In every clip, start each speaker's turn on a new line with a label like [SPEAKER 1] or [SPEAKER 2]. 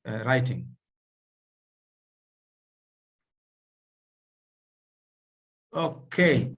[SPEAKER 1] writing. Okay.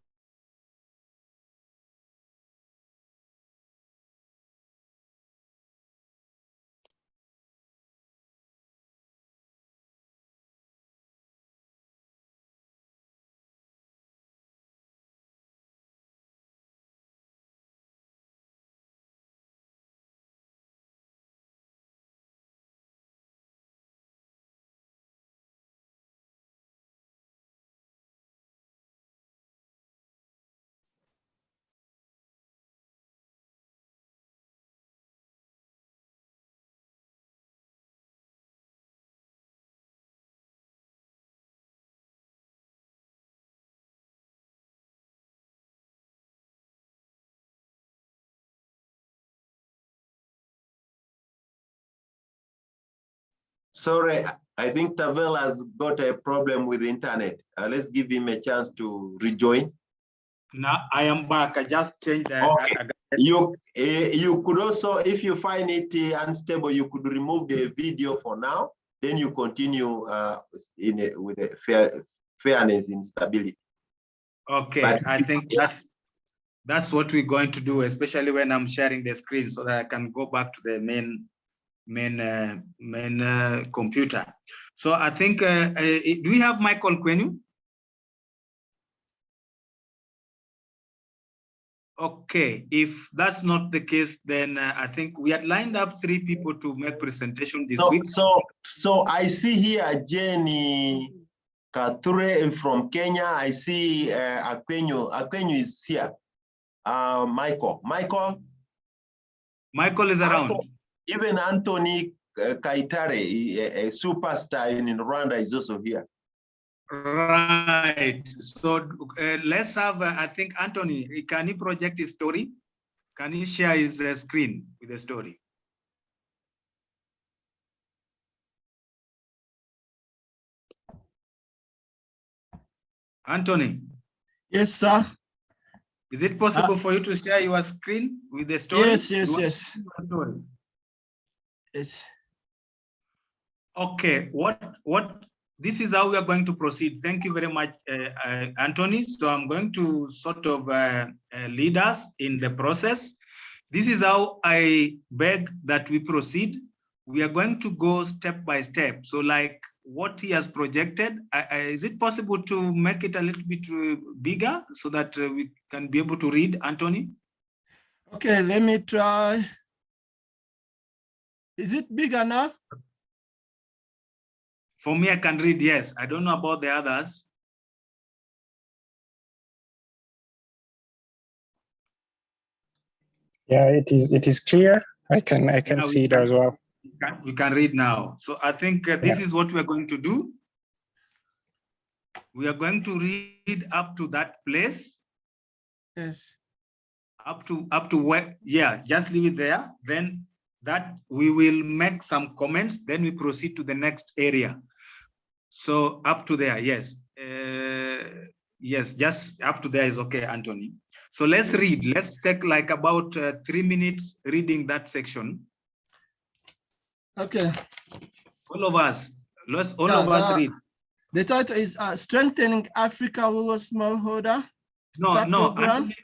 [SPEAKER 2] Sorry, I think Tavel has got a problem with the internet. Let's give him a chance to rejoin.
[SPEAKER 1] Now I am back. I just changed that.
[SPEAKER 2] Okay. You could also, if you find it unstable, you could remove the video for now. Then you continue with a fairness in stability.
[SPEAKER 1] Okay, but I think that's what we're going to do, especially when I'm sharing the screen, so that I can go back to the main computer. So I think, do we have Michael Quenu? Okay, if that's not the case, then I think we had lined up 3 people to make presentation this week.
[SPEAKER 2] So I see here Jenny Kathure from Kenya. I see Akwenyu. Akwenyu is here. Michael is around. Even Anthony Kaitare, a superstar in Rwanda, is also here.
[SPEAKER 1] Right. So let's have, I think, Anthony, can he project his story? Can he share his screen with the story? Anthony.
[SPEAKER 3] Yes, sir.
[SPEAKER 1] Is it possible for you to share your screen with the story?
[SPEAKER 3] Yes. Yes.
[SPEAKER 1] Okay. This is how we are going to proceed. Thank you very much, Anthony. So I'm going to sort of lead us in the process. This is how I beg that we proceed. We are going to go step by step. So like what he has projected, is it possible to make it a little bit bigger so that we can be able to read, Anthony?
[SPEAKER 3] Okay, let me try. Is it bigger now?
[SPEAKER 1] For me, I can read, yes. I don't know about the others.
[SPEAKER 4] Yeah, it is clear. I can see it as well.
[SPEAKER 1] We can read now. So I think this is what we're going to do. We are going to read up to that place.
[SPEAKER 3] Yes.
[SPEAKER 1] Up to where, yeah, just leave it there. Then that we will make some comments. Then we proceed to the next area. So up to there, yes. Yes, just up to there is okay, Anthony. So let's read. Let's take like about 3 minutes reading that section.
[SPEAKER 3] Okay.
[SPEAKER 1] All of us. Let's all of us read.
[SPEAKER 3] The title is Strengthening Africa Rural Smallholder.
[SPEAKER 1] No, Anthony,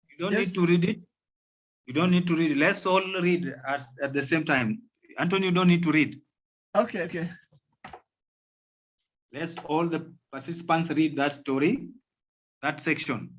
[SPEAKER 1] you don't need to read it. You don't need to read it. Let's all read at the same time. Anthony, you don't need to read.
[SPEAKER 3] Okay.
[SPEAKER 1] Let's all the participants read that story, that section.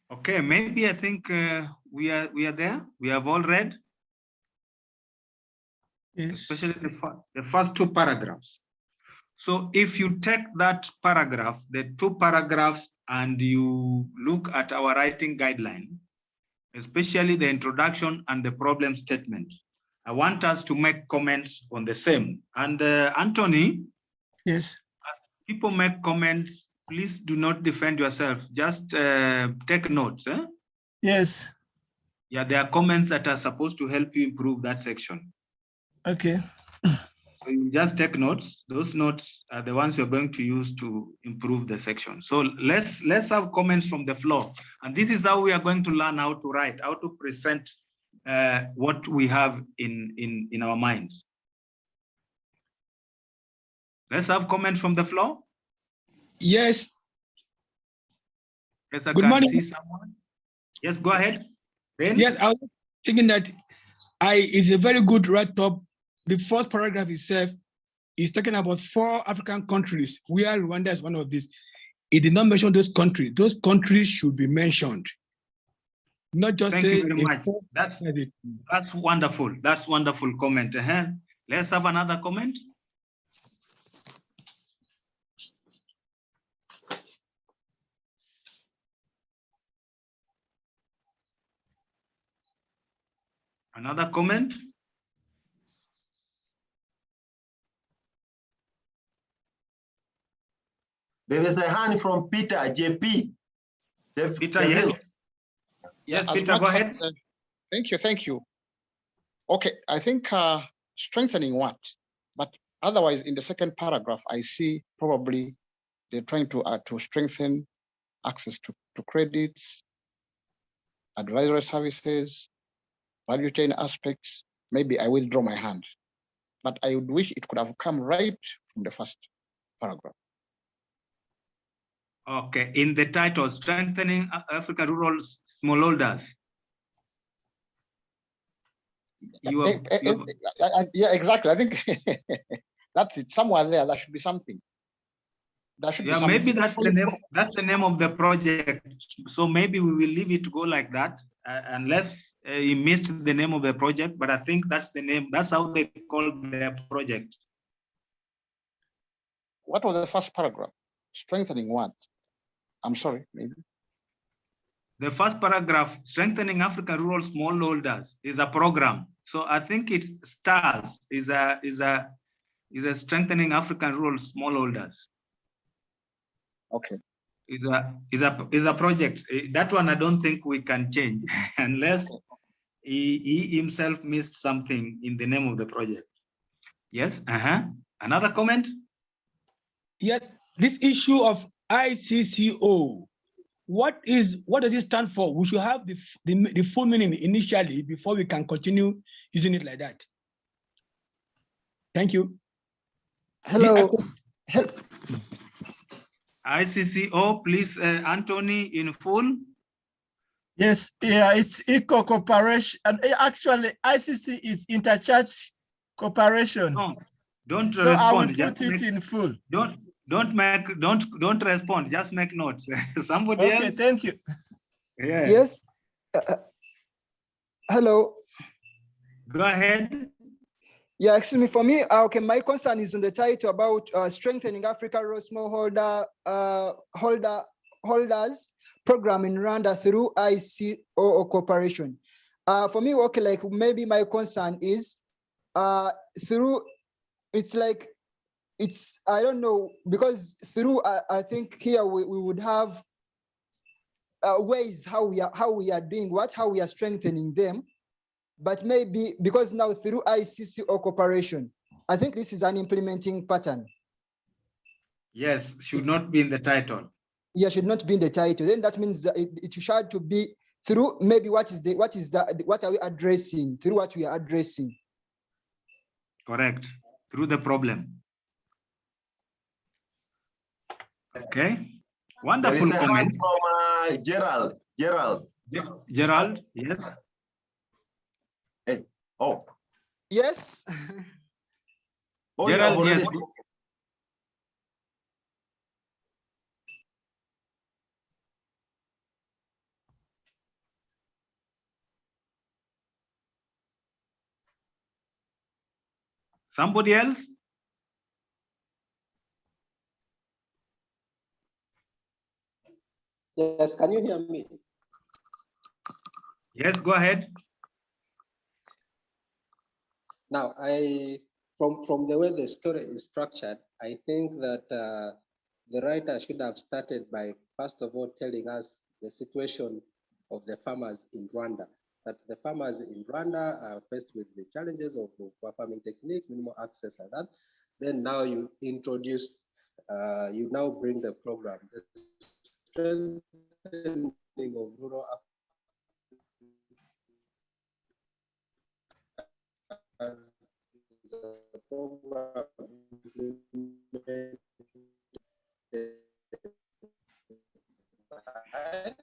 [SPEAKER 1] Okay, maybe I think we are there. We have all read. especially the first two paragraphs. So if you take that paragraph, the two paragraphs, and you look at our writing guideline, especially the introduction and the problem statement, I want us to make comments on the same. And Anthony,
[SPEAKER 3] Yes.
[SPEAKER 1] as people make comments, please do not defend yourself. Just take notes. Eh?
[SPEAKER 3] Yes.
[SPEAKER 1] Yeah, there are comments that are supposed to help you improve that section.
[SPEAKER 3] Okay.
[SPEAKER 1] So you just take notes. Those notes are the ones you're going to use to improve the section. So let's have comments from the floor. And this is how we are going to learn how to write, how to present what we have in our minds. Let's have comments from the floor.
[SPEAKER 5] Yes.
[SPEAKER 1] Yes, I
[SPEAKER 5] Good
[SPEAKER 1] can
[SPEAKER 5] morning.
[SPEAKER 1] see someone. Yes, go ahead. Ben?
[SPEAKER 5] Yes, I was thinking that it's a very good write-up. The first paragraph itself is talking about 4 African countries where Rwanda is one of these. It did not mention those countries. Those countries should be mentioned. Not just
[SPEAKER 1] Thank you very much.
[SPEAKER 5] It.
[SPEAKER 1] That's wonderful. That's wonderful comment. Let's have another comment. Another comment?
[SPEAKER 2] There is a hand from Peter, JP.
[SPEAKER 1] Peter, yes. Yes,
[SPEAKER 6] Yeah,
[SPEAKER 1] Peter, go ahead.
[SPEAKER 6] Thank you. Okay, I think strengthening what? But otherwise, in the second paragraph, I see probably they're trying to strengthen access to credits, advisory services, value chain aspects. Maybe I withdraw my hand, but I would wish it could have come right from the first paragraph.
[SPEAKER 1] Okay, in the title, Strengthening African Rural Smallholders.
[SPEAKER 6] Yeah, exactly. I think that's it. Somewhere there should be something. That should be something.
[SPEAKER 1] Maybe that's the name. That's the name of the project. So maybe we will leave it to go like that, unless you missed the name of the project. But I think that's the name. That's how they call their project.
[SPEAKER 6] What was the first paragraph? Strengthening what? I'm sorry, maybe.
[SPEAKER 1] The first paragraph, Strengthening African Rural Smallholders, is a program. So I think it's STARS is a Strengthening African Rural Smallholders.
[SPEAKER 6] Okay.
[SPEAKER 1] Is a project. That one I don't think we can change unless he himself missed something in the name of the project. Yes. Another comment?
[SPEAKER 5] Yes, this issue of ICCO, what does it stand for? We should have the full meaning initially before we can continue using it like that. Thank you.
[SPEAKER 7] Hello.
[SPEAKER 1] ICCO, please, Anthony, in full.
[SPEAKER 3] Yes, yeah, it's eco cooperation. And actually, ICC is interchurch cooperation.
[SPEAKER 1] No, don't
[SPEAKER 3] so
[SPEAKER 1] respond.
[SPEAKER 3] I will
[SPEAKER 1] Just
[SPEAKER 3] put it in full.
[SPEAKER 1] Don't respond. Just make notes. Somebody else.
[SPEAKER 3] Okay, thank you.
[SPEAKER 1] Yeah.
[SPEAKER 7] Yes. Hello.
[SPEAKER 1] Go ahead.
[SPEAKER 7] Yeah, excuse me. For me, okay, my concern is on the title about strengthening Africa rural smallholder holders program in Rwanda through ICO cooperation. For me, okay, like maybe my concern is through. It's like I don't know, because through I think here we would have ways how we are doing how we are strengthening them. But maybe because now through ICCO cooperation, I think this is an implementing pattern.
[SPEAKER 1] Yes, should not be in the title.
[SPEAKER 7] Yeah, should not be in the title. Then that means that it should to be through maybe what are we addressing, through what we are addressing.
[SPEAKER 1] Correct. Through the problem. Okay. Wonderful comment.
[SPEAKER 2] From Gerald.
[SPEAKER 1] Gerald, yes.
[SPEAKER 2] Hey. Oh.
[SPEAKER 7] Yes.
[SPEAKER 2] Oh,
[SPEAKER 1] Gerald, yes. Somebody else?
[SPEAKER 8] Yes, can you hear me?
[SPEAKER 1] Yes, go ahead.
[SPEAKER 8] Now, from the way the story is structured, I think that the writer should have started by, first of all, telling us the situation of the farmers in Rwanda. That the farmers in Rwanda are faced with the challenges of poor farming techniques, minimal access, and that. Then now you introduce, you now bring the program, the strengthening of rural program implemented by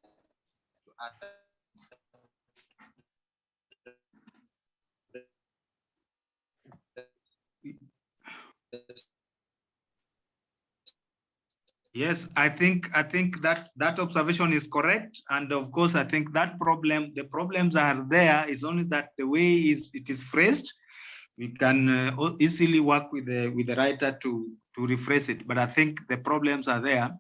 [SPEAKER 1] Yes, I think that observation is correct, and of course, I think that the problems are there. Is only that the way it is phrased, we can easily work with the writer to rephrase it. But I think the problems are there,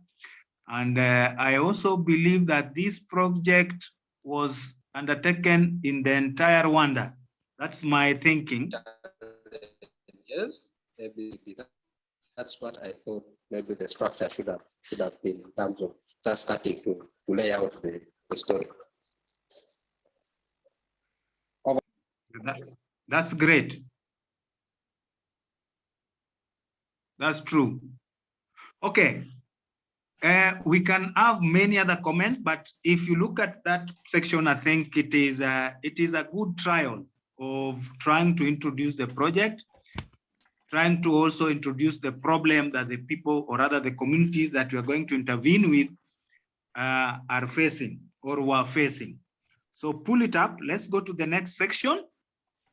[SPEAKER 1] and I also believe that this project was undertaken in the entire Rwanda. That's my thinking.
[SPEAKER 8] Yes, maybe that's what I thought. Maybe the structure should have been in terms of just starting to lay out the story.
[SPEAKER 1] That's great. That's true. Okay. We can have many other comments, but if you look at that section, I think it is a good trial of trying to introduce the project, trying to also introduce the problem that the people, or rather the communities that we are going to intervene with, are facing or were facing. So pull it up. Let's go to the next section.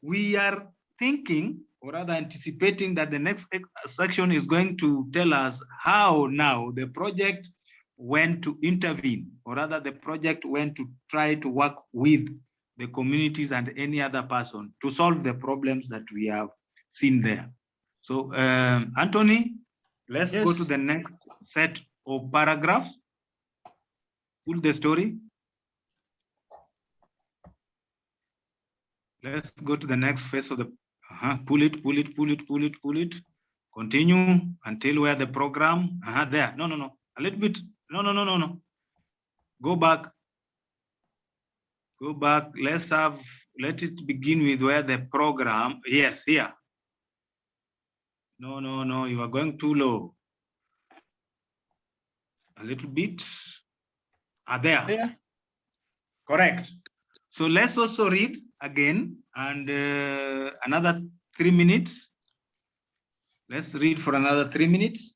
[SPEAKER 1] We are thinking, or rather anticipating, that the next section is going to tell us how now the project went to intervene, or rather the project went to try to work with the communities and any other person to solve the problems that we have seen there. So Anthony, let's go to the next set of paragraphs. Pull the story. Let's go to the next phase of the, pull it. Continue until where the program, there, no, a little bit, no. Go back, let it begin with where the program, yes, here. No, you are going too low. A little bit, there.
[SPEAKER 3] Yeah.
[SPEAKER 1] Correct. So let's also read again, and another 3 minutes. Let's read for another 3 minutes.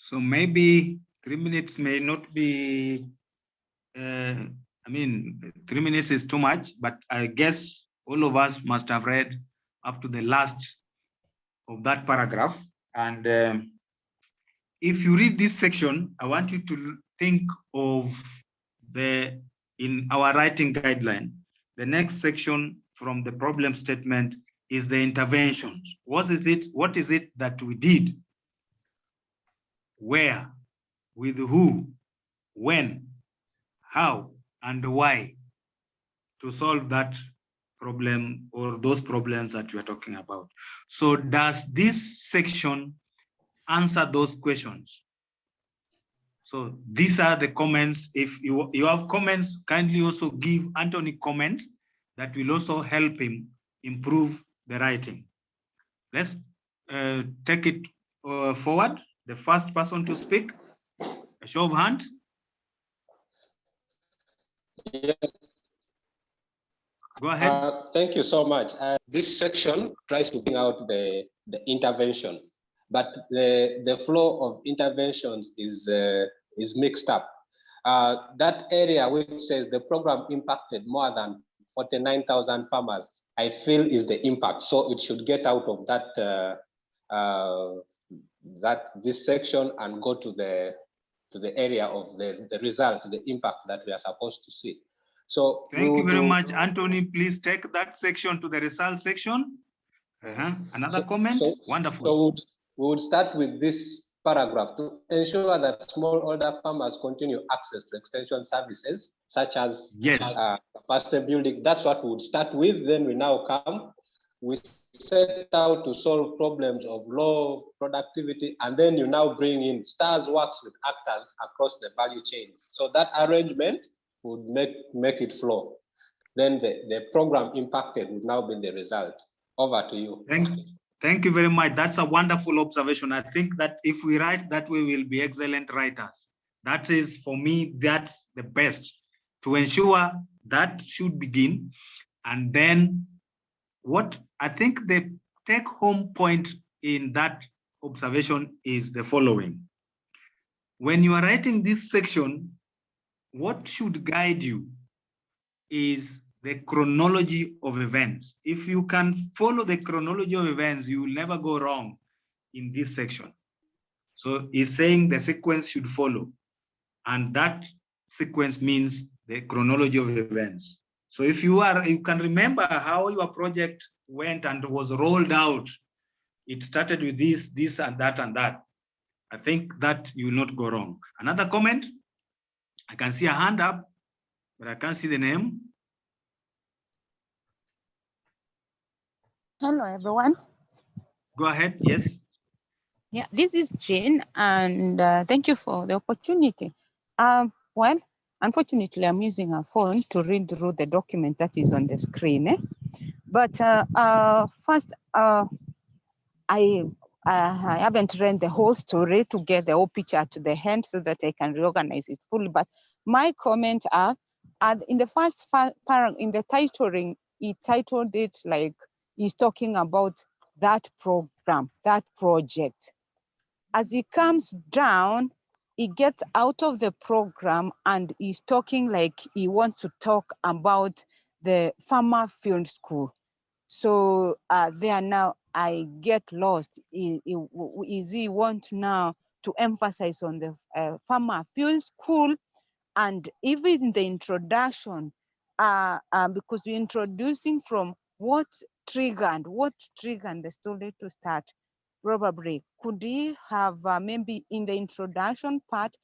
[SPEAKER 1] So maybe 3 minutes may not be, I mean, 3 minutes is too much, but I guess all of us must have read up to the last of that paragraph. And if you read this section, I want you to think of in our writing guideline, the next section from the problem statement is the interventions. What is it that we did? Where, with who, when, how, and why to solve that problem or those problems that we are talking about. So does this section answer those questions? So these are the comments. If you have comments, kindly also give Anthony comments that will also help him improve the writing. Let's take it forward. The first person to speak, a show of hands.
[SPEAKER 8] Yes.
[SPEAKER 1] Go ahead.
[SPEAKER 8] Thank you so much. This section tries to bring out the intervention, but the flow of interventions is mixed up. That area which says the program impacted more than 49,000 farmers, I feel is the impact. So it should get out of this section and go to the area of the result, the impact that we are supposed to see. So
[SPEAKER 1] thank you very much, Anthony. Please take that section to the result section. Another comment? Wonderful.
[SPEAKER 8] So we would start with this paragraph to ensure that smallholder farmers continue access to extension services, such as capacity building. That's what we would start with. Then we now come. We set out to solve problems of low productivity, and then you now bring in STARS works with actors across the value chains. So that arrangement would make it flow. Then the program impacted would now be the result. Over to you.
[SPEAKER 1] Thank you very much. That's a wonderful observation. I think that if we write that way, we'll be excellent writers. That is, for me, that's the best. To ensure that should begin. And then what I think the take-home point in that observation is the following. When you are writing this section, what should guide you is the chronology of events. If you can follow the chronology of events, you will never go wrong in this section. So it's saying the sequence should follow, and that sequence means the chronology of events. So if you can remember how your project went and was rolled out, it started with this and that and that. I think that you will not go wrong. Another comment, I can see a hand up, but I can't see the name.
[SPEAKER 9] Hello, everyone.
[SPEAKER 1] Go ahead, yes.
[SPEAKER 9] Yeah, this is Jane, and thank you for the opportunity. Well, unfortunately, I'm using a phone to read through the document that is on the screen. But first, I haven't read the whole story to get the whole picture to the hand so that I can reorganize it fully. But my comments are in the first in the titling, he titled it like he's talking about that program, that project. As he comes down, he gets out of the program and he's talking like he wants to talk about the farmer field school. So there now I get lost. Is he want now to emphasize on the farmer field school? And even in the introduction, because we're introducing from what triggered the story to start. Probably could he have maybe in the introduction part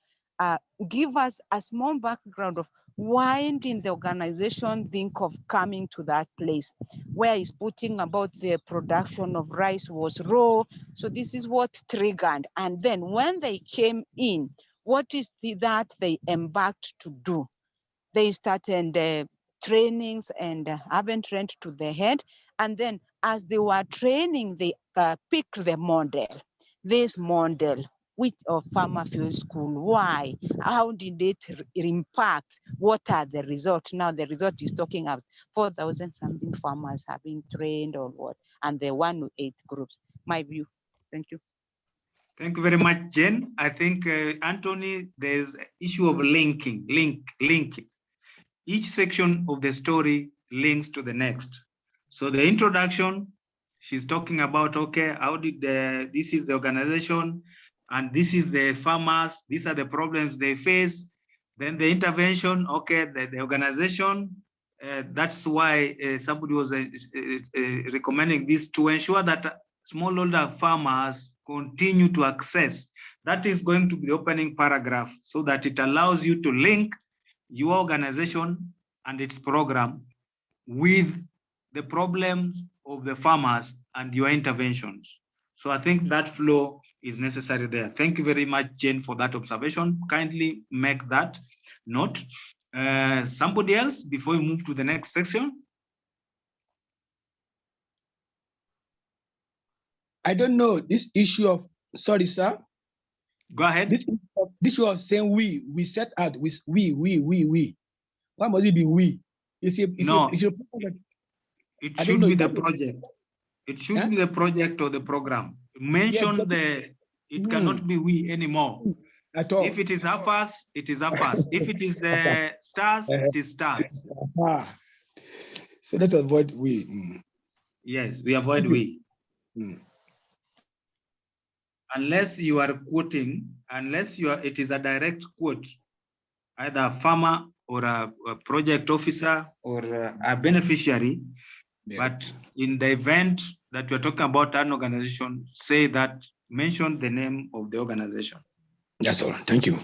[SPEAKER 9] give us a small background of why did the organization think of coming to that place where he's putting about the production of rice was raw. So this is what triggered. And then when they came in, what is that they embarked to do? They started trainings and haven't trained to the head. And then as they were training, they picked the model, this model, which of farmer field school. Why? How did it impact? What are the results? Now the result is talking about 4,000 something farmers having trained or what, and the 108 groups. My view. Thank you.
[SPEAKER 1] Thank you very much, Jen. I think, Anthony, there's an issue of linking. Each section of the story links to the next. So the introduction, she's talking about, okay, how did this is the organization, and this is the farmers, these are the problems they face. Then the intervention, okay, the organization, that's why somebody was recommending this to ensure that smallholder farmers continue to access. That is going to be the opening paragraph, so that it allows you to link your organization and its program with the problems of the farmers and your interventions. So I think that flow is necessary there. Thank you very much, Jane, for that observation. Kindly make that note. Somebody else before we move to the next section?
[SPEAKER 5] I don't know this issue of, sorry, sir.
[SPEAKER 1] Go ahead.
[SPEAKER 5] This issue of saying we set out with we. Why must it be we? It should be
[SPEAKER 1] the project. It should be the project or the program. Mention it cannot be we anymore.
[SPEAKER 5] At all.
[SPEAKER 1] If it is AFAS, it is AFAS. If it is STARS, it is STARS.
[SPEAKER 5] So let's avoid we.
[SPEAKER 1] Yes, we avoid we. Unless you are quoting, it is a direct quote, either a farmer or a project officer or a beneficiary. Yeah. But in the event that we're talking about an organization, say that, mention the name of the organization.
[SPEAKER 5] That's all. Thank you.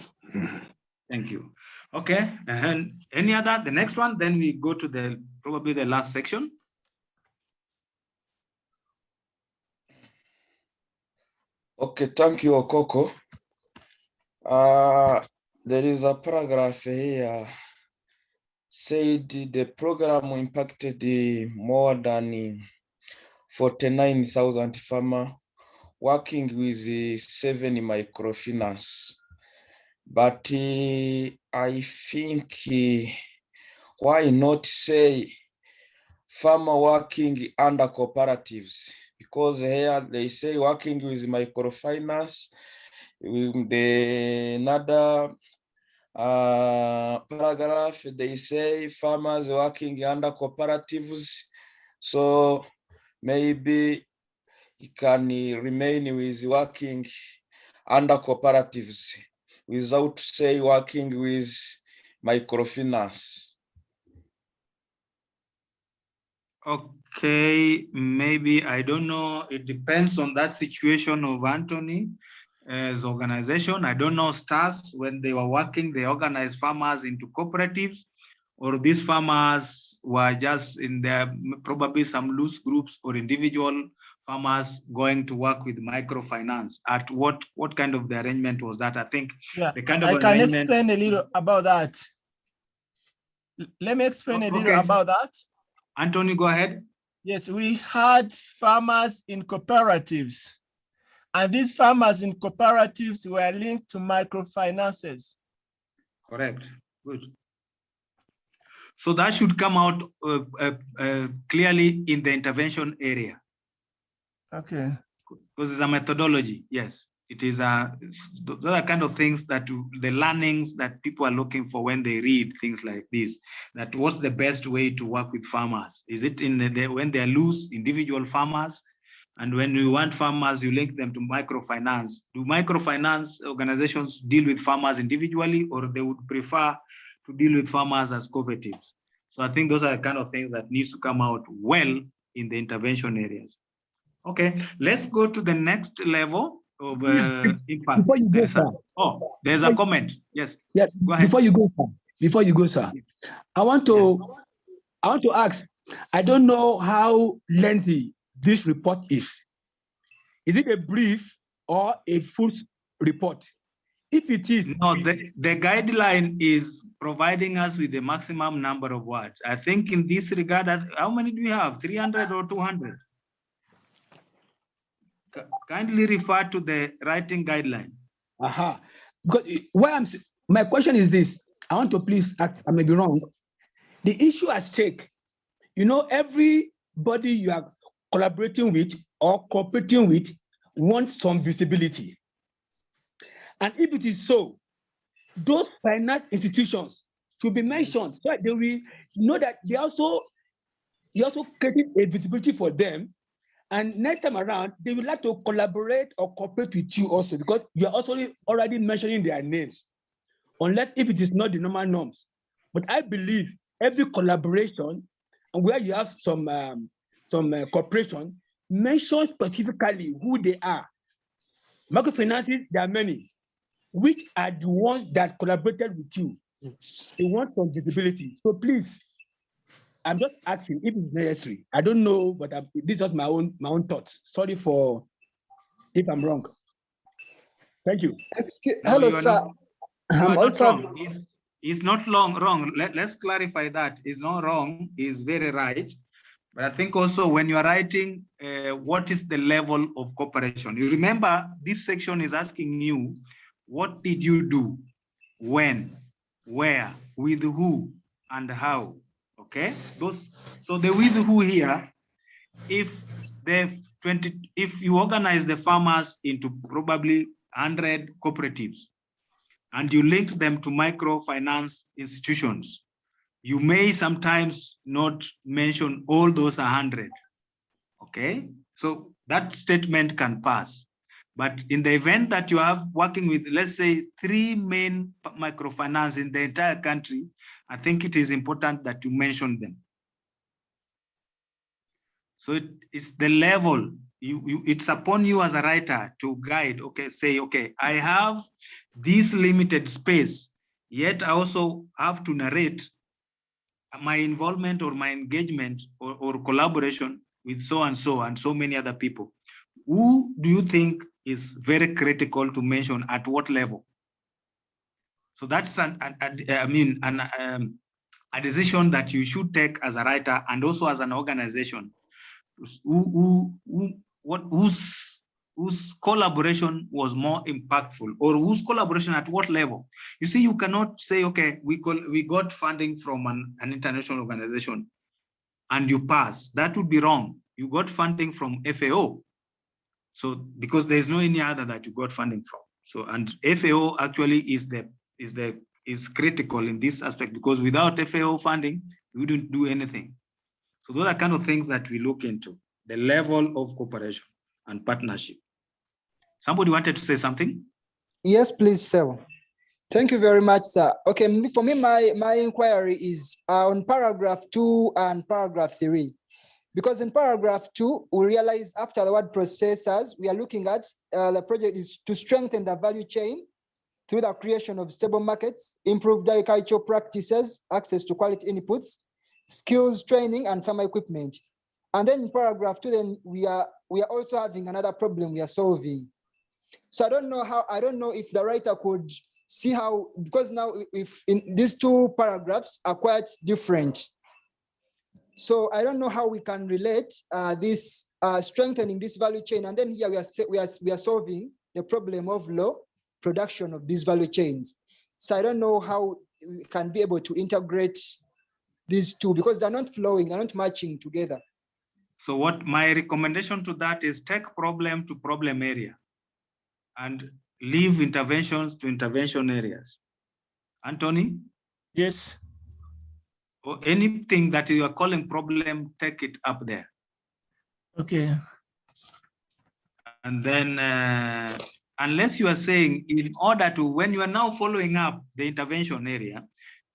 [SPEAKER 1] Thank you. Okay. And any other, the next one, then we go to probably the last section.
[SPEAKER 10] Okay, thank you, Okoko. There is a paragraph here said the program impacted more than 49,000 farmers working with 7 microfinance. But I think why not say farmer working under cooperatives? Because here they say working with microfinance. Another paragraph, they say farmers working under cooperatives. So maybe it can remain with working under cooperatives without say working with microfinance.
[SPEAKER 1] Okay, maybe, I don't know. It depends on that situation of Anthony's organization. I don't know, STARS, when they were working, they organized farmers into cooperatives, or these farmers were just in their, probably some loose groups or individual farmers going to work with microfinance. At what kind of the arrangement was that? I think the kind of
[SPEAKER 3] I can explain a little about that. Let me explain a little about that.
[SPEAKER 1] Anthony, go ahead.
[SPEAKER 3] Yes, we had farmers in cooperatives, and these farmers in cooperatives were linked to microfinances.
[SPEAKER 1] Correct. Good. So that should come out clearly in the intervention area.
[SPEAKER 3] Okay.
[SPEAKER 1] Because it's a methodology. Yes, it is those are kind of things that the learnings that people are looking for when they read things like this. That what's the best way to work with farmers? Is it when they're loose, individual farmers? And when you want farmers, you link them to microfinance. Do microfinance organizations deal with farmers individually, or they would prefer to deal with farmers as cooperatives? So I think those are the kind of things that needs to come out well in the intervention areas. Okay, let's go to the next level of impact. There's a comment. Yes.
[SPEAKER 5] Yes.
[SPEAKER 1] Go ahead.
[SPEAKER 5] Before you go, sir, I want to ask. I don't know how lengthy this report is. Is it a brief or a full report? If it is,
[SPEAKER 1] no, the guideline is providing us with the maximum number of words. I think in this regard, how many do we have? 300 or 200? Kindly refer to the writing guideline.
[SPEAKER 5] Because my question is this. I want to please ask, I may be wrong. The issue at stake, everybody you are collaborating with or cooperating with wants some visibility. And if it is so, those finance institutions should be mentioned so that they will know that you also created a visibility for them. And next time around, they would like to collaborate or cooperate with you also, because you are also already mentioning their names, unless if it is not the normal norms. But I believe every collaboration, and where you have some cooperation, mention specifically who they are. Microfinances, there are many. Which are the ones that collaborated with you?
[SPEAKER 4] Yes.
[SPEAKER 5] They want some visibility. So please, I'm just asking if it's necessary. I don't know, but this is my own thoughts. Sorry for if I'm wrong. Thank you.
[SPEAKER 7] Hello, sir.
[SPEAKER 1] You are
[SPEAKER 7] I'm
[SPEAKER 1] not
[SPEAKER 7] also
[SPEAKER 1] wrong. It's not wrong. Let's clarify that. It's not wrong. It's very right. But I think also when you are writing, what is the level of cooperation? You remember this section is asking you, what did you do? When? Where? With who? And how? Okay? So the with who here, if you organize the farmers into probably 100 cooperatives, and you link them to microfinance institutions, you may sometimes not mention all those 100, okay? So that statement can pass. But in the event that you have working with, let's say, 3 main microfinance in the entire country, I think it is important that you mention them. So it's the level, it's upon you as a writer to guide, okay, say, okay, I have this limited space, yet I also have to narrate my involvement or my engagement or collaboration with so and so many other people. Who do you think is very critical to mention at what level? So that's a decision that you should take as a writer and also as an organization. Whose collaboration was more impactful, or whose collaboration at what level? You see, you cannot say, okay, we got funding from an international organization and you pass. That would be wrong. You got funding from FAO. So because there's no any other that you got funding from. So, and FAO actually is critical in this aspect, because without FAO funding, we wouldn't do anything. So those are kind of things that we look into, the level of cooperation and partnership. Somebody wanted to say something?
[SPEAKER 7] Yes, please, sir. Thank you very much, sir. Okay, for me, my inquiry is on paragraph 2 and paragraph 3. Because in paragraph 2, we realize after the word processors, we are looking at the project is to strengthen the value chain through the creation of stable markets, improved agricultural practices, access to quality inputs, skills training, and farm equipment. And then in paragraph 2, then we are also having another problem we are solving. So I don't know if the writer could see how, because now if in these 2 paragraphs are quite different. So I don't know how we can relate this strengthening this value chain, and then here we are solving the problem of low production of these value chains. So I don't know how we can be able to integrate these 2, because they're not flowing, they're not matching together.
[SPEAKER 1] So what my recommendation to that is, take problem to problem area and leave interventions to intervention areas. Anthony?
[SPEAKER 3] Yes.
[SPEAKER 1] Or anything that you are calling problem, take it up there.
[SPEAKER 3] Okay.
[SPEAKER 1] And then, unless you are saying, in order to, when you are now following up the intervention area,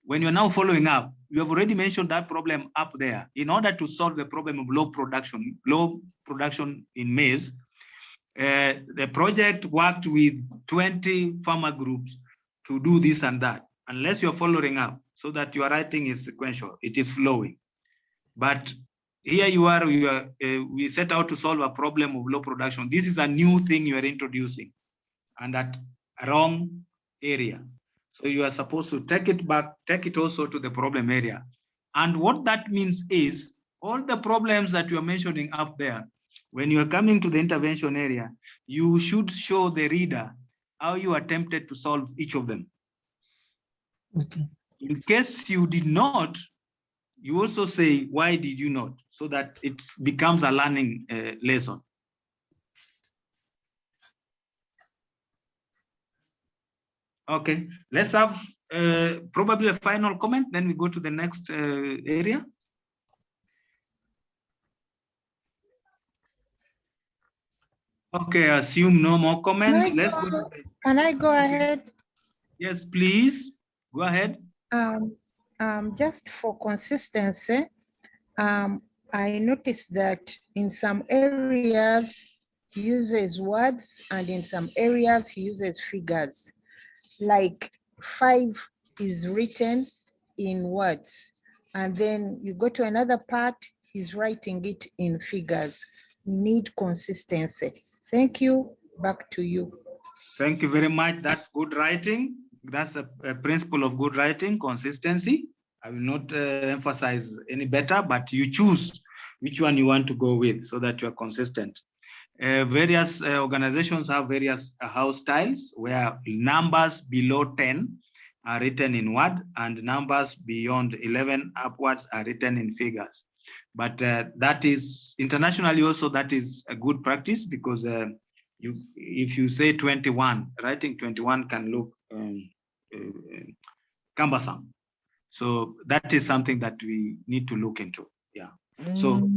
[SPEAKER 1] when you are now following up, you have already mentioned that problem up there. In order to solve the problem of low production in maize, the project worked with 20 farmer groups to do this and that, unless you're following up, so that your writing is sequential, it is flowing. But here we set out to solve a problem of low production. This is a new thing you are introducing, and at a wrong area. So you are supposed to take it back, take it also to the problem area. And what that means is, all the problems that you are mentioning up there, when you are coming to the intervention area, you should show the reader how you attempted to solve each of them.
[SPEAKER 3] Okay.
[SPEAKER 1] In case you did not, you also say, why did you not? So that it becomes a learning lesson. Okay, let's have probably a final comment, then we go to the next area. Okay, assume no more comments.
[SPEAKER 11] Can I go ahead?
[SPEAKER 1] Yes, please, go ahead.
[SPEAKER 11] Just for consistency, I noticed that in some areas he uses words and in some areas he uses figures. Like 5 is written in words, and then you go to another part, he's writing it in figures. Need consistency. Thank you. Back to you.
[SPEAKER 1] Thank you very much. That's good writing. That's a principle of good writing, consistency. I will not emphasize any better, but you choose which one you want to go with so that you are consistent. Various organizations have various house styles where numbers below 10 are written in word and numbers beyond 11 upwards are written in figures. But that is internationally also, that is a good practice because if you say 21, writing 21 can look cumbersome. So that is something that we need to look into. Yeah. So.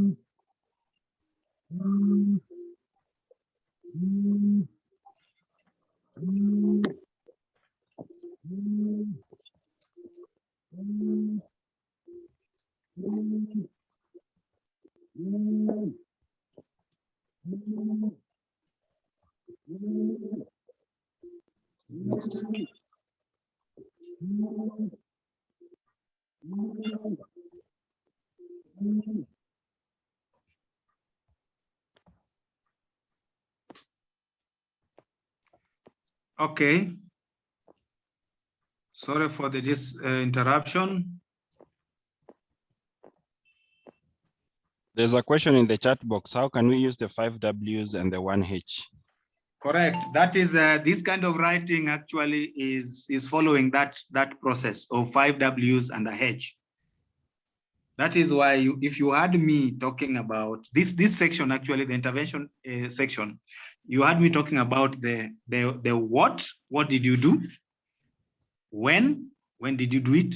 [SPEAKER 1] Okay. Sorry for this interruption.
[SPEAKER 12] There's a question in the chat box. How can we use the 5 Ws and the 1 H?
[SPEAKER 1] Correct. That is this kind of writing actually is following that process of 5 Ws and a H. That is why if you had me talking about this section, actually the intervention section, you had me talking about the what did you do, when did you do it,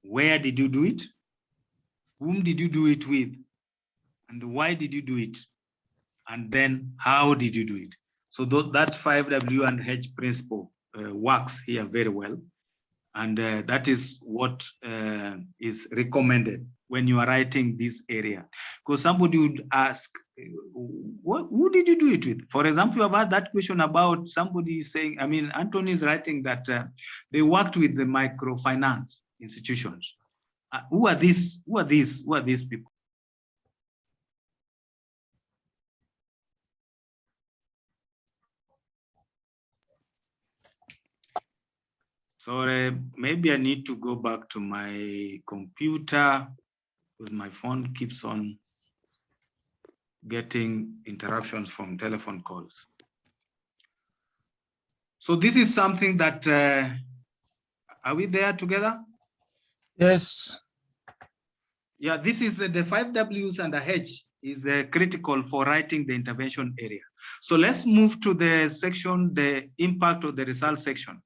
[SPEAKER 1] where did you do it, whom did you do it with, and why did you do it, and then how did you do it. So that 5W and H principle works here very well. And that is what is recommended when you are writing this area. Because somebody would ask, who did you do it with? For example, you have had that question about somebody saying, I mean, Anthony is writing that they worked with the microfinance institutions. Who are these? Who are these? Who are these people? Sorry, maybe I need to go back to my computer because my phone keeps on getting interruptions from telephone calls. So this is something that, are we there together?
[SPEAKER 3] Yes.
[SPEAKER 1] Yeah, this is the 5 Ws and a H is critical for writing the intervention area. So let's move to the section, the impact of the result section.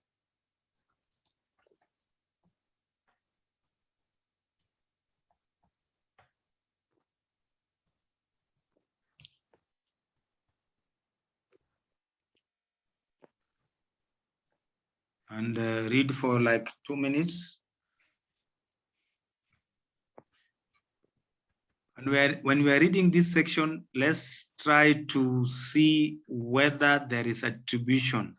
[SPEAKER 1] And read for like 2 minutes. And when we are reading this section, let's try to see whether there is attribution.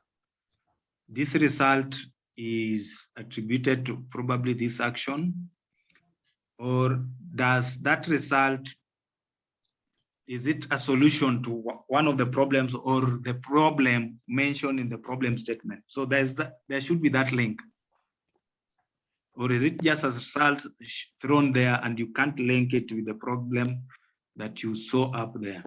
[SPEAKER 1] This result is attributed to probably this action, or does that result, is it a solution to one of the problems or the problem mentioned in the problem statement? So there should be that link. Or is it just a result thrown there and you can't link it with the problem that you saw up there?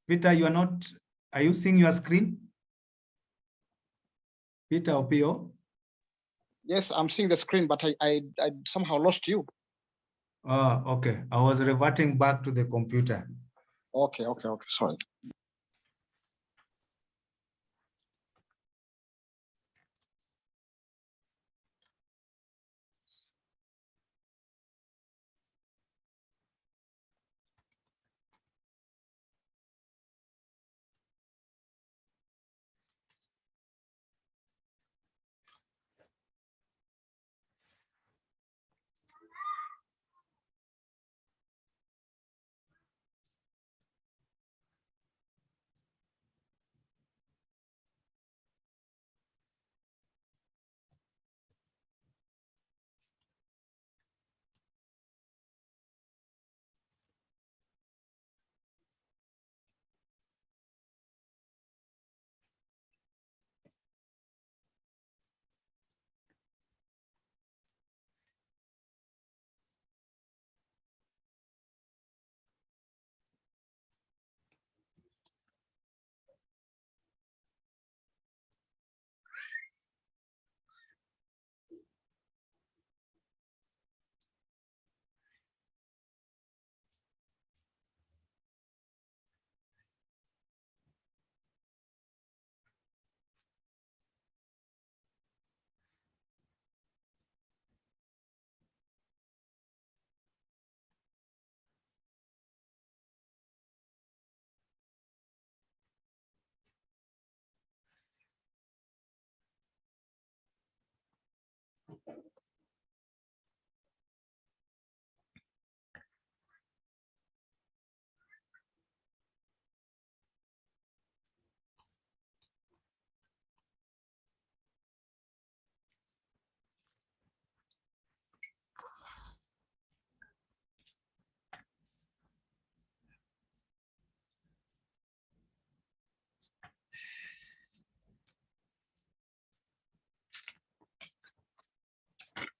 [SPEAKER 1] Peter, you are not, are you seeing your screen? Peter Opio?
[SPEAKER 6] Yes, I'm seeing the screen, but I somehow lost you.
[SPEAKER 1] Oh, okay. I was reverting back to the computer.
[SPEAKER 6] Okay, sorry.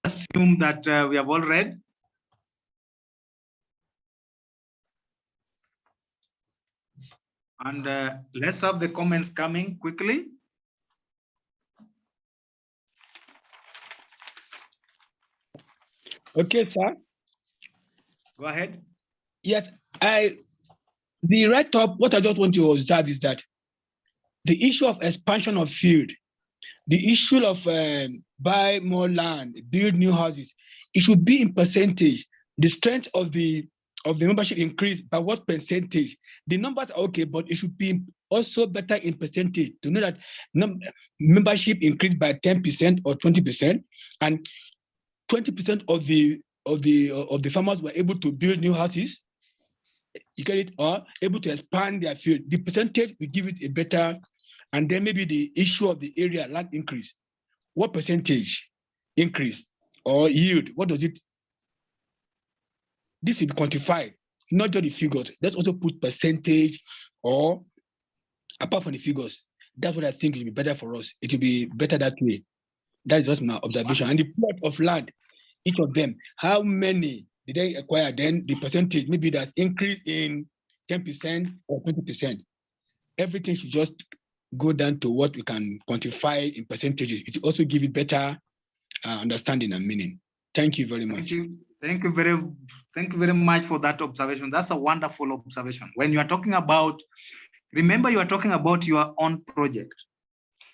[SPEAKER 1] Assume that we have all read. And let's have the comments coming quickly.
[SPEAKER 5] Okay, sir.
[SPEAKER 1] Go ahead.
[SPEAKER 5] Yes, the right top, what I just want to observe is that the issue of expansion of field, the issue of buy more land, build new houses, it should be in percentage. The strength of the membership increase by what percentage? The numbers are okay, but it should be also better in percentage to know that membership increased by 10% or 20%, and 20% of the farmers were able to build new houses. You get it, or able to expand their field. The percentage will give it a better, and then maybe the issue of the area land increase. What percentage increase or yield? What does it? This will be quantified, not just the figures. Let's also put percentage, or apart from the figures. That's what I think will be better for us. It will be better that way. That is just my observation. And the plot of land, each of them, how many did they acquire? Then the percentage, maybe that's increased in 10% or 20%. Everything should just go down to what we can quantify in percentages. It will also give it better understanding and meaning. Thank you very much.
[SPEAKER 1] Thank you very much for that observation. That's a wonderful observation. When you are talking about, remember, you are talking about your own project.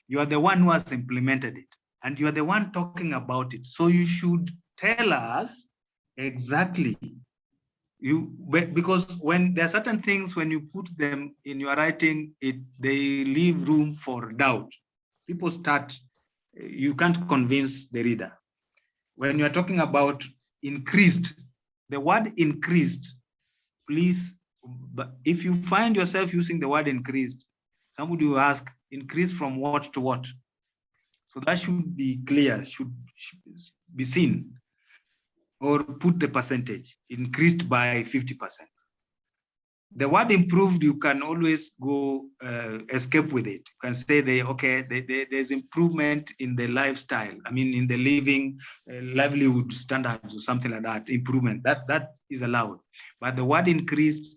[SPEAKER 1] You are the one who has implemented it, and you are the one talking about it. So you should tell us exactly, because when there are certain things, when you put them in your writing, they leave room for doubt. People start, you can't convince the reader. When you are talking about increased, the word increased, please, but if you find yourself using the word increased, somebody will ask, increase from what to what? So that should be clear, should be seen, or put the percentage, increased by 50%. The word improved, you can always go escape with it. You can say, there's improvement in the lifestyle. I mean, in the living livelihood standards or something like that, improvement, that is allowed. But the word increased,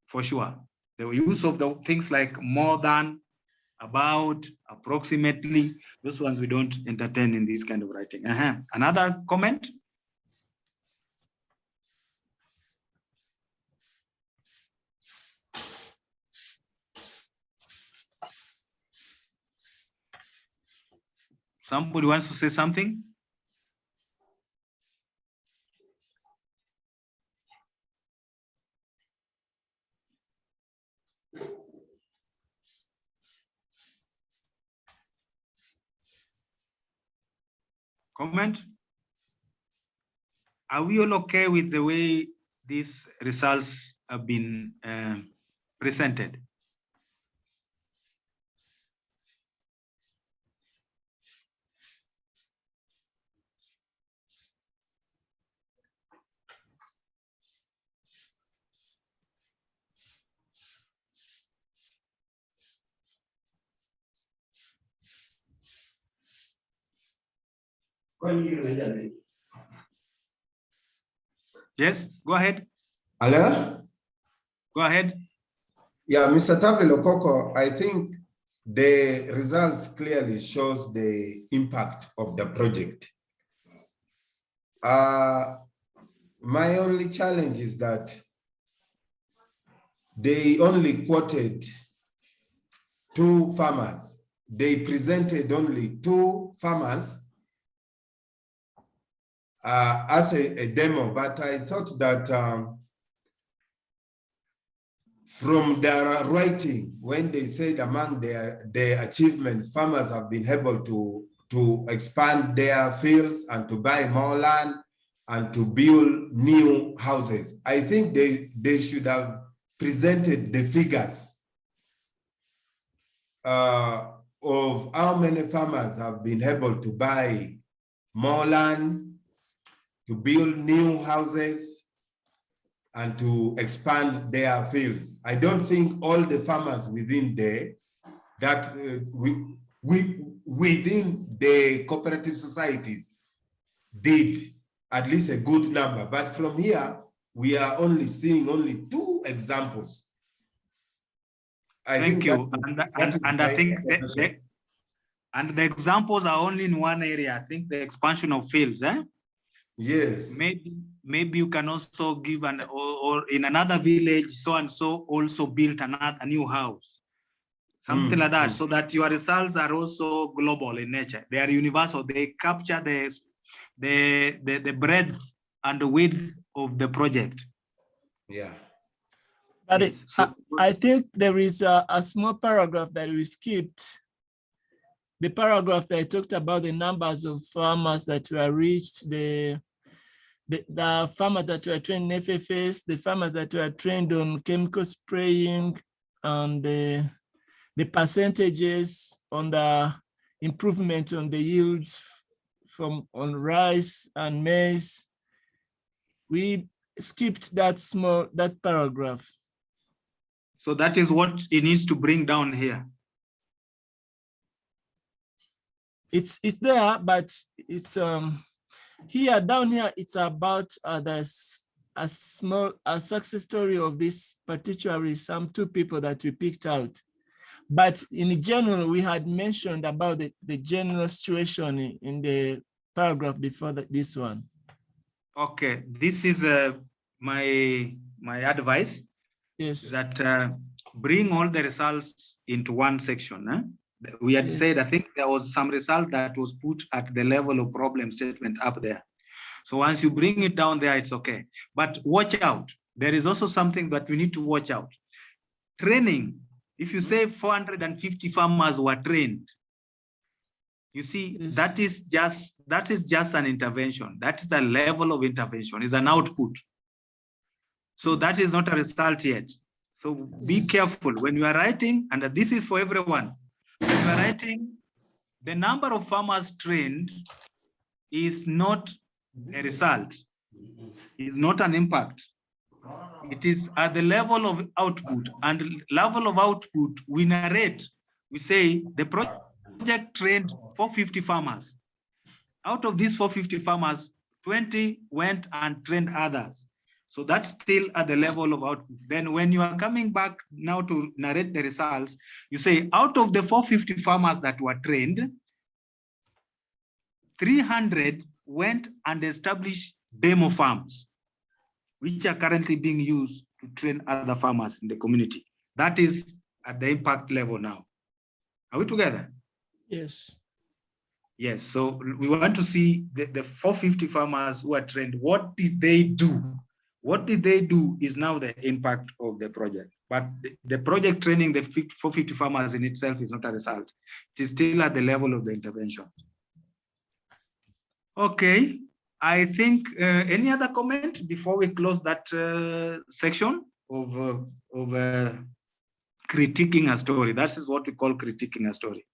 [SPEAKER 1] for sure, The use of the things like more than, about, approximately, those ones we don't entertain in this kind of writing. Another comment? Somebody wants to say something? Comment? Are we all okay with the way these results have been presented? Yes, go ahead.
[SPEAKER 13] Hello?
[SPEAKER 1] Go ahead.
[SPEAKER 13] Yeah, Mr. Tavilo Koko, I think the results clearly shows the impact of the project. My only challenge is that they only quoted 2 farmers. They presented only 2 farmers as a demo, but I thought that from their writing, when they said among their achievements, farmers have been able to expand their fields and to buy more land and to build new houses. I think they should have presented the figures of how many farmers have been able to buy more land, to build new houses, and to expand their fields. I don't think all the farmers within there that within the cooperative societies did at least a good number. But from here, we are only seeing only 2 examples.
[SPEAKER 1] Thank you. And I think and the examples are only in one area. I think the expansion of fields.
[SPEAKER 13] Yes.
[SPEAKER 1] Maybe you can also give or in another village, so and so also built a new house. Something like that, so that your results are also global in nature. They are universal. They capture the breadth and the width of the project.
[SPEAKER 13] Yeah.
[SPEAKER 3] But
[SPEAKER 1] Yes.
[SPEAKER 3] I think there is a small paragraph that we skipped. The paragraph that talked about the numbers of farmers that were reached, the farmers that were trained in FFS, the farmers that were trained on chemical spraying, and the percentages on the improvement on the yields on rice and maize. We skipped that paragraph.
[SPEAKER 1] So that is what it needs to bring down here.
[SPEAKER 3] It's there, but it's here, down here, it's about a success story of this, particularly some 2 people that we picked out. But in general, we had mentioned about the general situation in the paragraph before this one.
[SPEAKER 1] Okay, this is my advice.
[SPEAKER 3] Yes.
[SPEAKER 1] That bring all the results into one section. We had said, I think there was some result that was put at the level of problem statement up there. So once you bring it down there, it's okay. But watch out. There is also something that we need to watch out. Training. If you say 450 farmers were trained, you see, that is just an intervention. That's the level of intervention, is an output. So that is not a result yet. So be careful when you are writing, and this is for everyone. When you are writing, the number of farmers trained is not a result, is not an impact. It is at the level of output, and level of output we narrate. We say the project trained 450 farmers. Out of these 450 farmers, 20 went and trained others. So that's still at the level of output. Then when you are coming back now to narrate the results, you say out of the 450 farmers that were trained, 300 went and established demo farms, which are currently being used to train other farmers in the community. That is at the impact level now. Are we together?
[SPEAKER 3] Yes.
[SPEAKER 1] Yes, so we want to see the 450 farmers who are trained. What did they do? What did they do is now the impact of the project. But the project training the 450 farmers in itself is not a result. It is still at the level of the intervention. Okay, I think any other comment before we close that section of critiquing a story? That is what we call critiquing a story.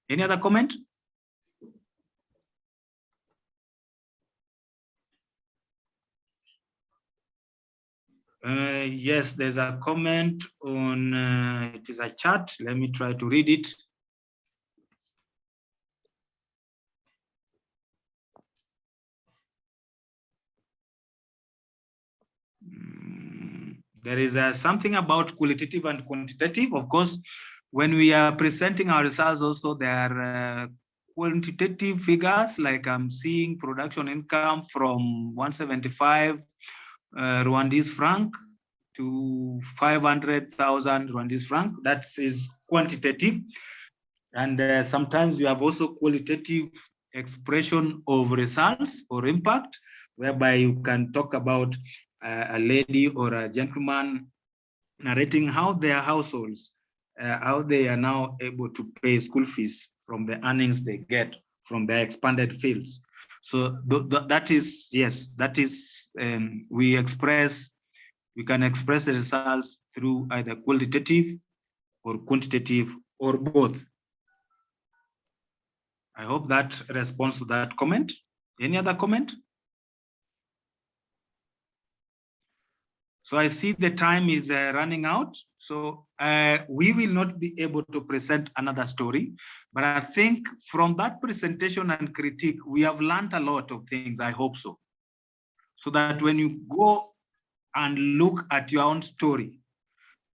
[SPEAKER 1] Any other comment? Yes, there's a comment on, it is a chat. Let me try to read it. There is something about qualitative and quantitative. Of course, when we are presenting our results also, there are quantitative figures, like I'm seeing production income from 175 Rwandese franc to 500,000 Rwandese franc. That is quantitative. And sometimes you have also qualitative expression of results or impact, whereby you can talk about a lady or a gentleman narrating how their households, how they are now able to pay school fees from the earnings they get from their expanded fields. So that is, yes, that is, we can express the results through either qualitative or quantitative or both. I hope that responds to that comment. Any other comment? So I see the time is running out. So we will not be able to present another story, but I think from that presentation and critique, we have learned a lot of things. I hope so. So that when you go and look at your own story,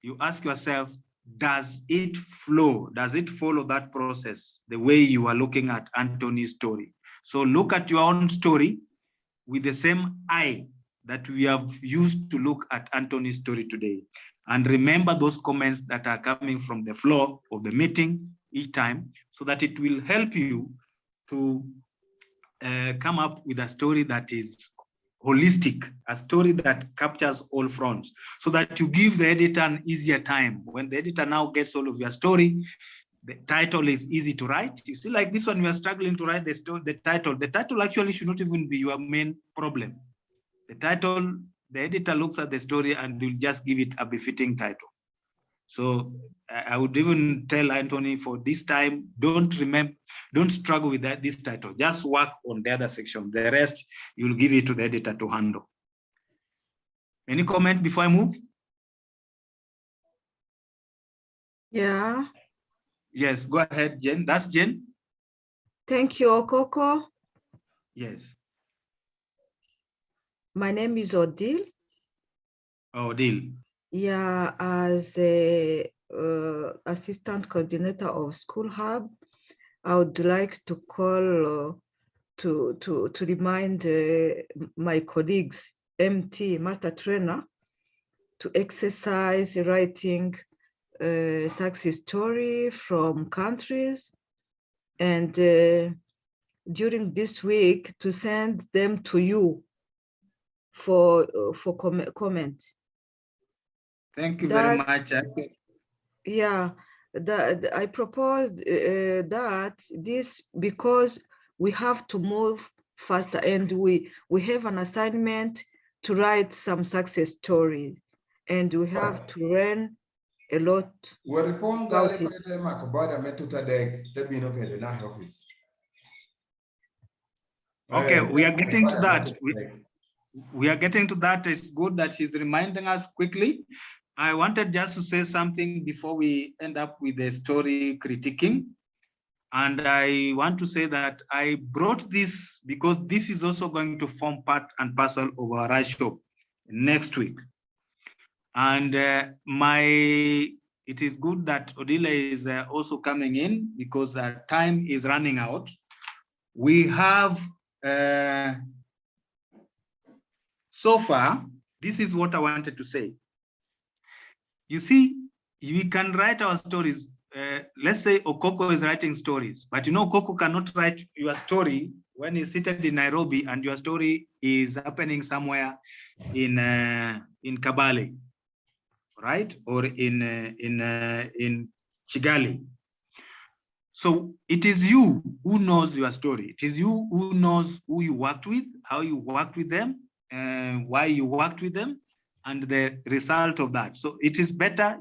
[SPEAKER 1] you ask yourself, does it flow? Does it follow that process the way you are looking at Anthony's story? So look at your own story with the same eye that we have used to look at Anthony's story today. And remember those comments that are coming from the floor of the meeting each time, so that it will help you to come up with a story that is holistic, a story that captures all fronts, so that you give the editor an easier time. When the editor now gets all of your story, the title is easy to write. You see, like this one, we are struggling to write the story, the title. The title actually should not even be your main problem. The title, the editor looks at the story and will just give it a befitting title. So I would even tell Anthony, for this time, don't struggle with this title. Just work on the other section. The rest, you'll give it to the editor to handle. Any comment before I move?
[SPEAKER 14] Yeah.
[SPEAKER 1] Yes, go ahead, Jen. That's Jen.
[SPEAKER 14] Thank you, Okoko.
[SPEAKER 1] Yes.
[SPEAKER 14] My name is Odile.
[SPEAKER 1] Odile.
[SPEAKER 14] Yeah, as a assistant coordinator of School Hub, I would like to call to remind my colleagues, MT, Master Trainer, to exercise writing success story from countries, and during this week to send them to you for comment.
[SPEAKER 1] Thank you very much.
[SPEAKER 14] Yeah, I proposed that this, because we have to move faster, and we have an assignment to write some success stories, and we have to learn a lot about it.
[SPEAKER 1] Okay, we are getting to that. We are getting to that. It's good that she's reminding us quickly. I wanted just to say something before we end up with the story critiquing. And I want to say that I brought this because this is also going to form part and parcel of our workshop next week. And it is good that Odile is also coming in because time is running out. We have, so far, this is what I wanted to say. You see, we can write our stories. Let's say Okoko is writing stories, but you know, Okoko cannot write your story when he's seated in Nairobi and your story is happening somewhere in Kabale, right? Or in Kigali. So it is you who knows your story. It is you who knows who you worked with, how you worked with them, why you worked with them, and the result of that. So it is better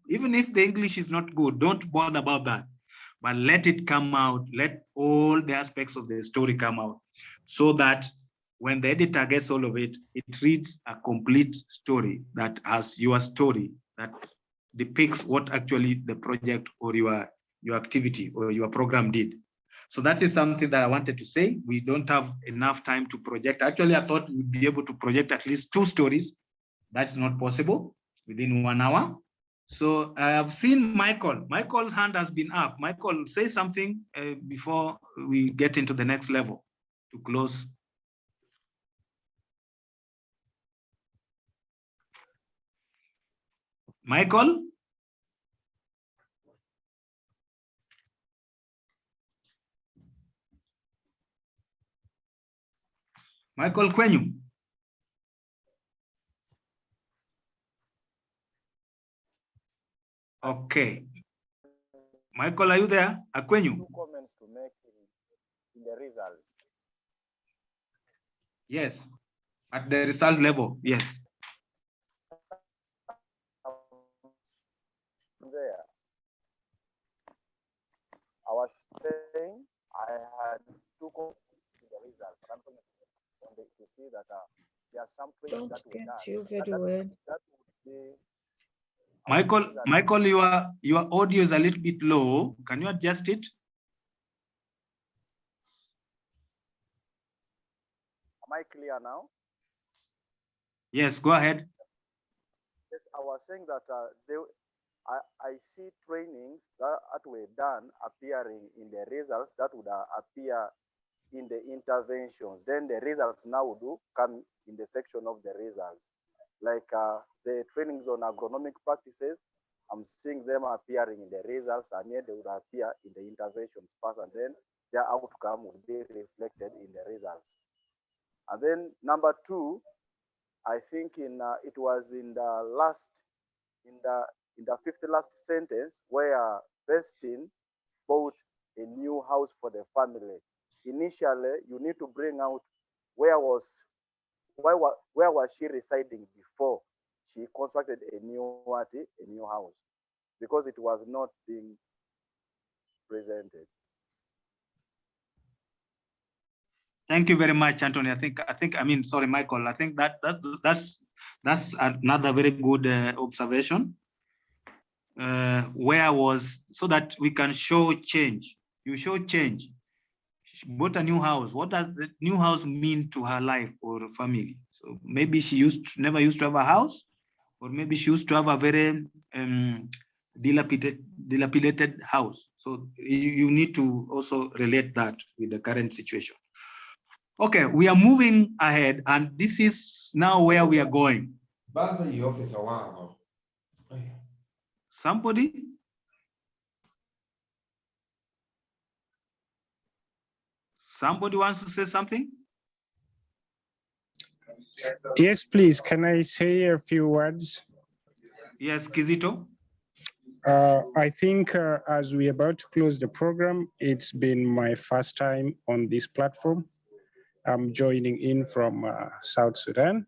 [SPEAKER 1] even if the English is not good, don't bother about that, but let it come out. Let all the aspects of the story come out so that when the editor gets all of it, it reads a complete story that has your story that depicts what actually the project or your activity or your program did. So that is something that I wanted to say. We don't have enough time to project. Actually, I thought we'd be able to project at least 2 stories. That's not possible within 1 hour. So I have seen Michael. Michael's hand has been up. Michael, say something before we get into the next level to close. Michael? Michael Kwenyu? Okay. Michael, are you there? Akwenyu?
[SPEAKER 15] 2 comments to make in the results.
[SPEAKER 1] Yes, at the result level, yes.
[SPEAKER 15] There, I was saying I had 2 comments in the results, but I'm going to see that there are some things that were done.
[SPEAKER 14] You very well.
[SPEAKER 15] That would be
[SPEAKER 1] Michael, your audio is a little bit low. Can you adjust it?
[SPEAKER 15] Am I clear now?
[SPEAKER 1] Yes, go ahead.
[SPEAKER 15] Yes, I was saying that I see trainings that were done appearing in the results that would appear in the interventions. Then the results now would come in the section of the results. Like the trainings on agronomic practices, I'm seeing them appearing in the results, and yet they would appear in the interventions first, and then their outcome would be reflected in the results. And then number 2, I think it was in the last, in the 5th last sentence where Bestin bought a new house for the family. Initially, you need to bring out where was she residing before she constructed a new house, because it was not being presented.
[SPEAKER 1] Thank you very much, Anthony. Sorry, Michael. I think that's another very good observation. So that we can show change. You show change. She bought a new house. What does the new house mean to her life or family? So maybe she never used to have a house, or maybe she used to have a very dilapidated house. So you need to also relate that with the current situation. Okay, we are moving ahead, and this is now where we are going. Somebody? Somebody wants to say something?
[SPEAKER 4] Yes, please. Can I say a few words?
[SPEAKER 1] Yes, Kizito.
[SPEAKER 4] I think as we're about to close the program, it's been my first time on this platform. I'm joining in from South Sudan.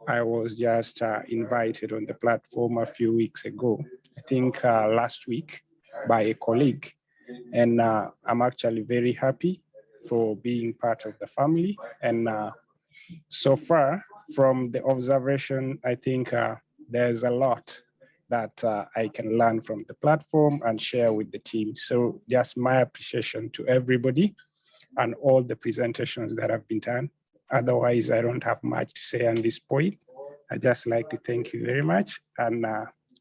[SPEAKER 4] I was just invited on the platform a few weeks ago, I think last week, by a colleague. And I'm actually very happy for being part of the family. And so far, from the observation, I think there's a lot that I can learn from the platform and share with the team. So just my appreciation to everybody and all the presentations that have been done. Otherwise, I don't have much to say on this point. I just like to thank you very much and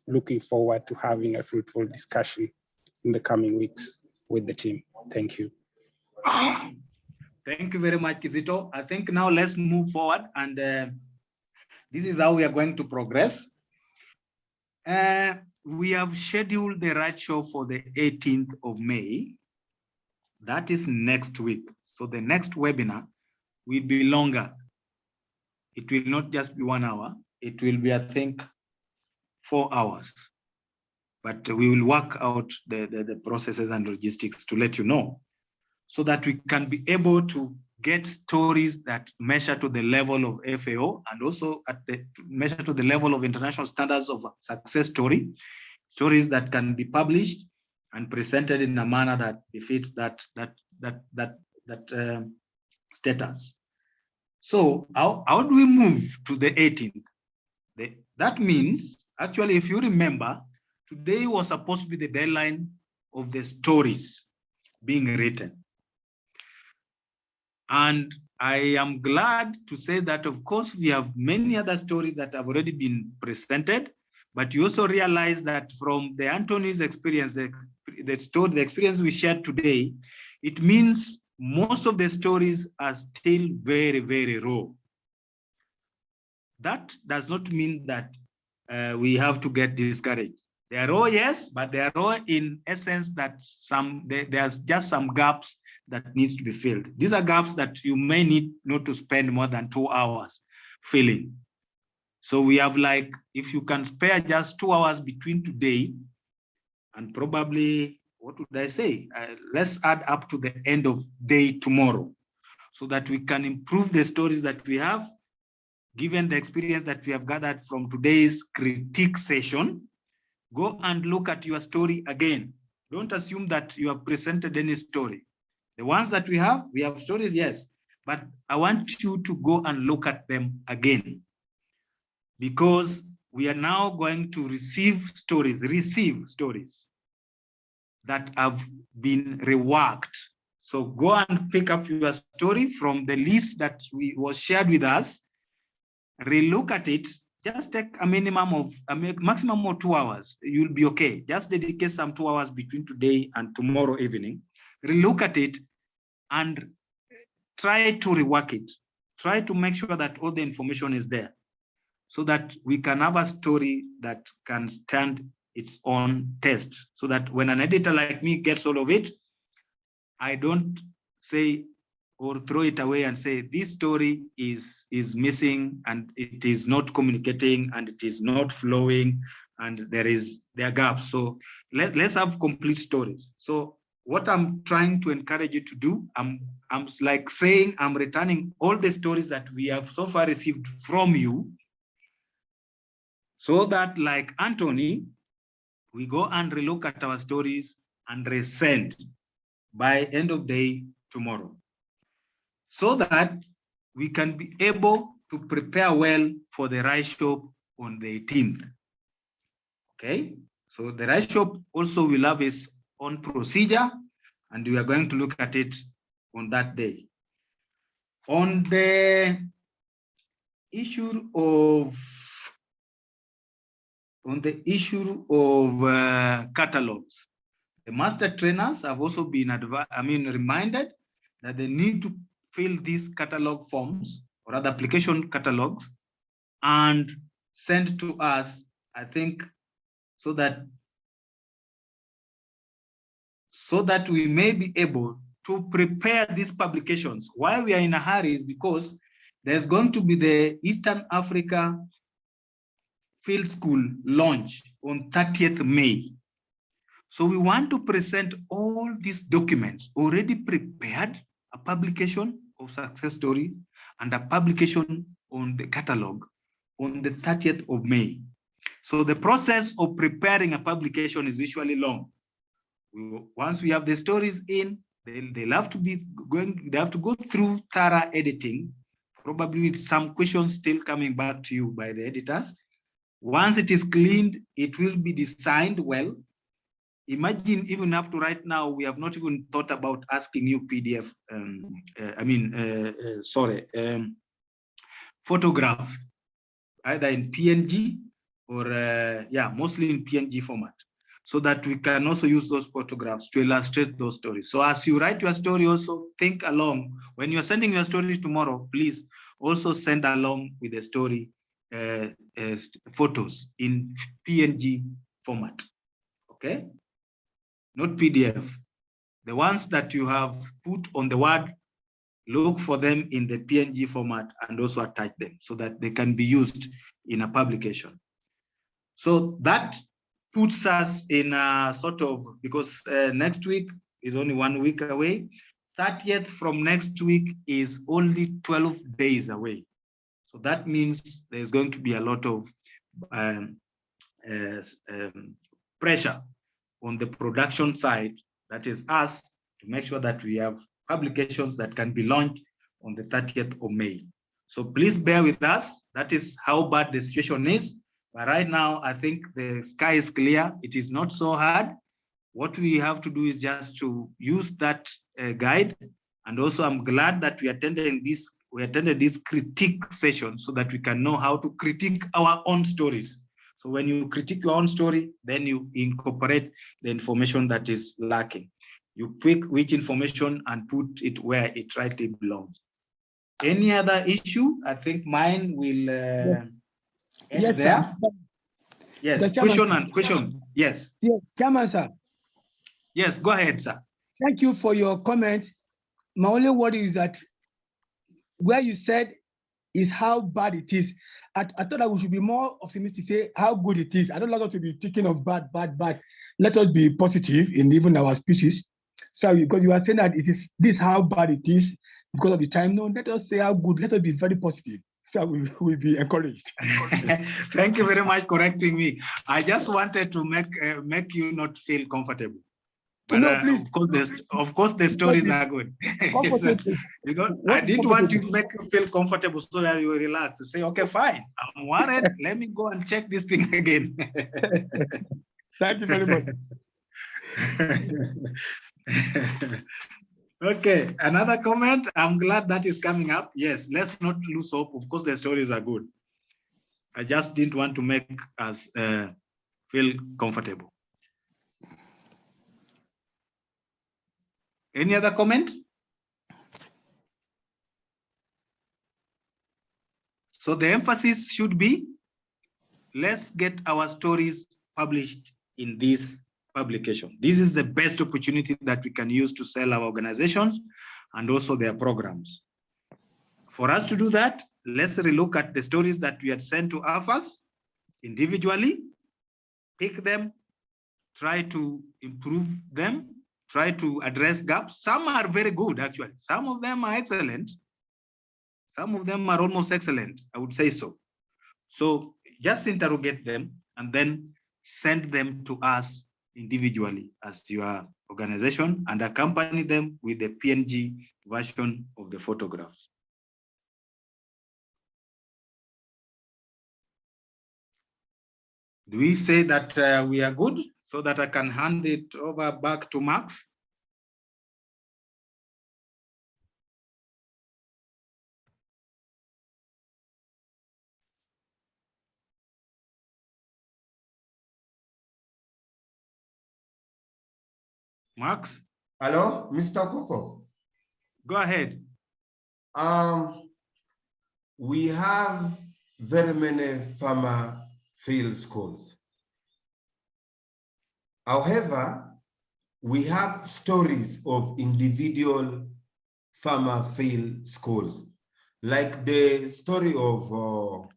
[SPEAKER 4] looking forward to having a fruitful discussion in the coming weeks with the team. Thank you.
[SPEAKER 1] Thank you very much, Kizito. I think now let's move forward, and this is how we are going to progress. We have scheduled the right show for the 18th of May. That is next week. So the next webinar will be longer. It will not just be 1 hour. It will be, I think, 4 hours. But we will work out the processes and logistics to let you know, so that we can be able to get stories that measure to the level of FAO and also measure to the level of international standards of success story, stories that can be published and presented in a manner that befits that status. So how do we move to the 18th? That means, actually, if you remember, today was supposed to be the deadline of the stories being written. And I am glad to say that, of course, we have many other stories that have already been presented, but you also realize that from the Anthony's experience, the experience we shared today, it means most of the stories are still very, very raw. That does not mean that we have to get discouraged. They are raw, yes, but they are raw in essence that there's just some gaps that needs to be filled. These are gaps that you may need not to spend more than 2 hours filling. So we have, like, if you can spare just 2 hours between today and probably, what would I say? Let's add up to the end of day tomorrow, so that we can improve the stories that we have, given the experience that we have gathered from today's critique session. Go and look at your story again. Don't assume that you have presented any story. The ones that we have stories, yes, but I want you to go and look at them again, because we are now going to receive stories that have been reworked. So go and pick up your story from the list that was shared with us, relook at it. Just take a maximum of 2 hours. You'll be okay. Just dedicate some 2 hours between today and tomorrow evening. Relook at it and try to rework it. Try to make sure that all the information is there, so that we can have a story that can stand its own test, so that when an editor like me gets all of it, I don't say or throw it away and say this story is missing and it is not communicating and it is not flowing and there are gaps. So let's have complete stories. So what I'm trying to encourage you to do, I'm like saying I'm returning all the stories that we have so far received from you, so that, like Anthony, we go and relook at our stories and resend by end of day tomorrow, so that we can be able to prepare well for the Rise Shop on the 18th. Okay, so the Rise Shop also will have its own procedure, and we are going to look at it on that day. On the issue of catalogs, the master trainers have also been reminded that they need to fill these catalog forms or other application catalogs and send to us, I think, so that we may be able to prepare these publications. Why we are in a hurry is because there's going to be the Eastern Africa Field School launch on 30th May. So we want to present all these documents already prepared, a publication of success story and a publication on the catalog on the 30th of May. So the process of preparing a publication is usually long. Once we have the stories in, they'll have to go through thorough editing, probably with some questions still coming back to you by the editors. Once it is cleaned, it will be designed well. Imagine, even up to right now, we have not even thought about asking you PDF, photograph either in PNG or mostly in PNG format, so that we can also use those photographs to illustrate those stories. So as you write your story, also think along. When you're sending your story tomorrow, please also send along with the story photos in PNG format, okay? Not PDF. The ones that you have put on the Word, look for them in the PNG format and also attach them so that they can be used in a publication. So that puts us in a sort of, because next week is only 1 week away, 30th from next week is only 12 days away. So that means there's going to be a lot of pressure on the production side, that is us, to make sure that we have publications that can be launched on the 30th of May. So please bear with us. That is how bad the situation is. But right now, I think the sky is clear. It is not so hard. What we have to do is just to use that guide. And also, I'm glad that we attended this critique session so that we can know how to critique our own stories. So when you critique your own story, then you incorporate the information that is lacking. You pick which information and put it where it rightly belongs. Any other issue? I think mine will end
[SPEAKER 5] yes,
[SPEAKER 1] there.
[SPEAKER 5] sir.
[SPEAKER 1] Yes, question. Yes.
[SPEAKER 5] Yes, Chairman, sir.
[SPEAKER 1] Yes, go ahead, sir.
[SPEAKER 5] Thank you for your comment. My only worry is that where you said is how bad it is. I thought that we should be more optimistic, say how good it is. I don't like us to be thinking of bad. Let us be positive in even our speeches. So because you are saying that it is this how bad it is because of the time. No, let us say how good. Let us be very positive. So we will be encouraged.
[SPEAKER 1] Thank you very much for correcting me. I just wanted to make you not feel comfortable. But
[SPEAKER 5] no, please.
[SPEAKER 1] Of course, the stories are good. Because I didn't want to make you feel comfortable so that you will relax to say, okay, fine, I'm worried. Let me go and check this thing again.
[SPEAKER 5] Thank you very much.
[SPEAKER 1] Okay, another comment. I'm glad that is coming up. Yes, let's not lose hope. Of course, the stories are good. I just didn't want to make us feel comfortable. Any other comment? So the emphasis should be, let's get our stories published in this publication. This is the best opportunity that we can use to sell our organizations and also their programs. For us to do that, let's relook at the stories that we had sent to AFAS individually, pick them, try to improve them, try to address gaps. Some are very good, actually. Some of them are excellent. Some of them are almost excellent, I would say so. So just interrogate them and then send them to us individually as your organization and accompany them with the PNG version of the photographs. Do we say that we are good so that I can hand it over back to Max? Max?
[SPEAKER 13] Hello, Mr. Coco.
[SPEAKER 1] Go ahead.
[SPEAKER 13] We have very many farmer field schools. However, we have stories of individual farmer field schools, like the story of Tom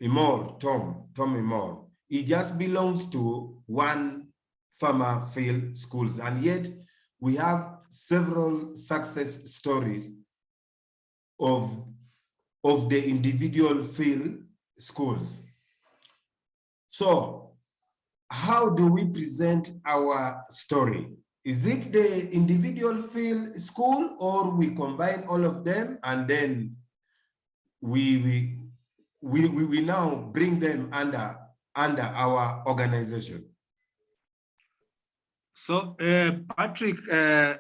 [SPEAKER 13] Imor. It just belongs to one farmer field schools, and yet we have several success stories of the individual field schools. So how do we present our story? Is it the individual field school, or we combine all of them and then we now bring them under our organization?
[SPEAKER 1] So, Patrick,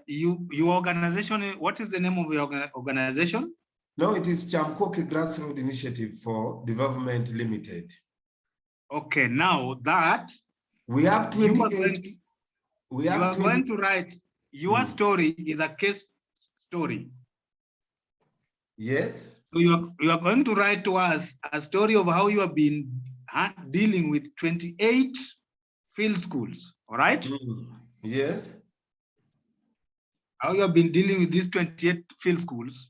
[SPEAKER 1] your organization, what is the name of your organization?
[SPEAKER 13] No, it is Chamkoki Grassroots Initiative for Development Limited.
[SPEAKER 1] Okay, now that
[SPEAKER 13] we have 28.
[SPEAKER 1] You are going to write your story is a case story.
[SPEAKER 13] Yes.
[SPEAKER 1] So you are going to write to us a story of how you have been dealing with 28 field schools. All right.
[SPEAKER 13] Yes.
[SPEAKER 1] How you have been dealing with these 28 field schools.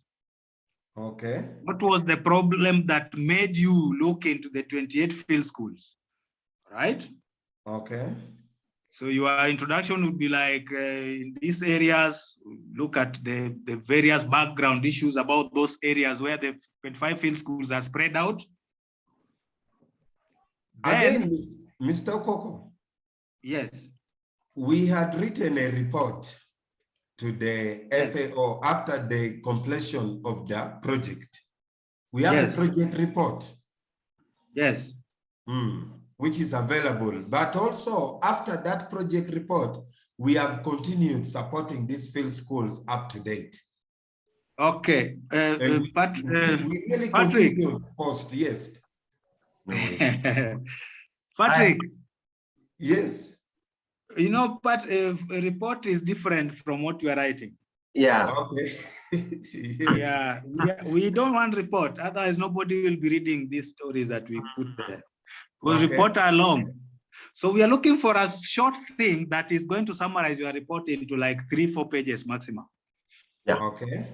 [SPEAKER 13] Okay.
[SPEAKER 1] What was the problem that made you look into the 28 field schools? Right?
[SPEAKER 13] Okay.
[SPEAKER 1] So your introduction would be like, in these areas, look at the various background issues about those areas where the 25 field schools are spread out. Then,
[SPEAKER 13] again, Mr. Koko.
[SPEAKER 1] Yes.
[SPEAKER 13] We had written a report to the FAO after the completion of the project. We have a project report.
[SPEAKER 1] Yes.
[SPEAKER 13] Which is available. But also after that project report, we have continued supporting these field schools up to date.
[SPEAKER 1] Okay.
[SPEAKER 13] We really
[SPEAKER 1] Patrick.
[SPEAKER 13] continue post, yes.
[SPEAKER 1] Patrick.
[SPEAKER 13] Yes.
[SPEAKER 1] You know, but a report is different from what you are writing.
[SPEAKER 2] Yeah.
[SPEAKER 13] Okay.
[SPEAKER 1] Yes. Yeah, we don't want report. Otherwise, nobody will be reading these stories that we put there. Because reports are long. So we are looking for a short thing that is going to summarize your report into like 3-4 pages maximum.
[SPEAKER 2] Yeah.
[SPEAKER 13] Okay.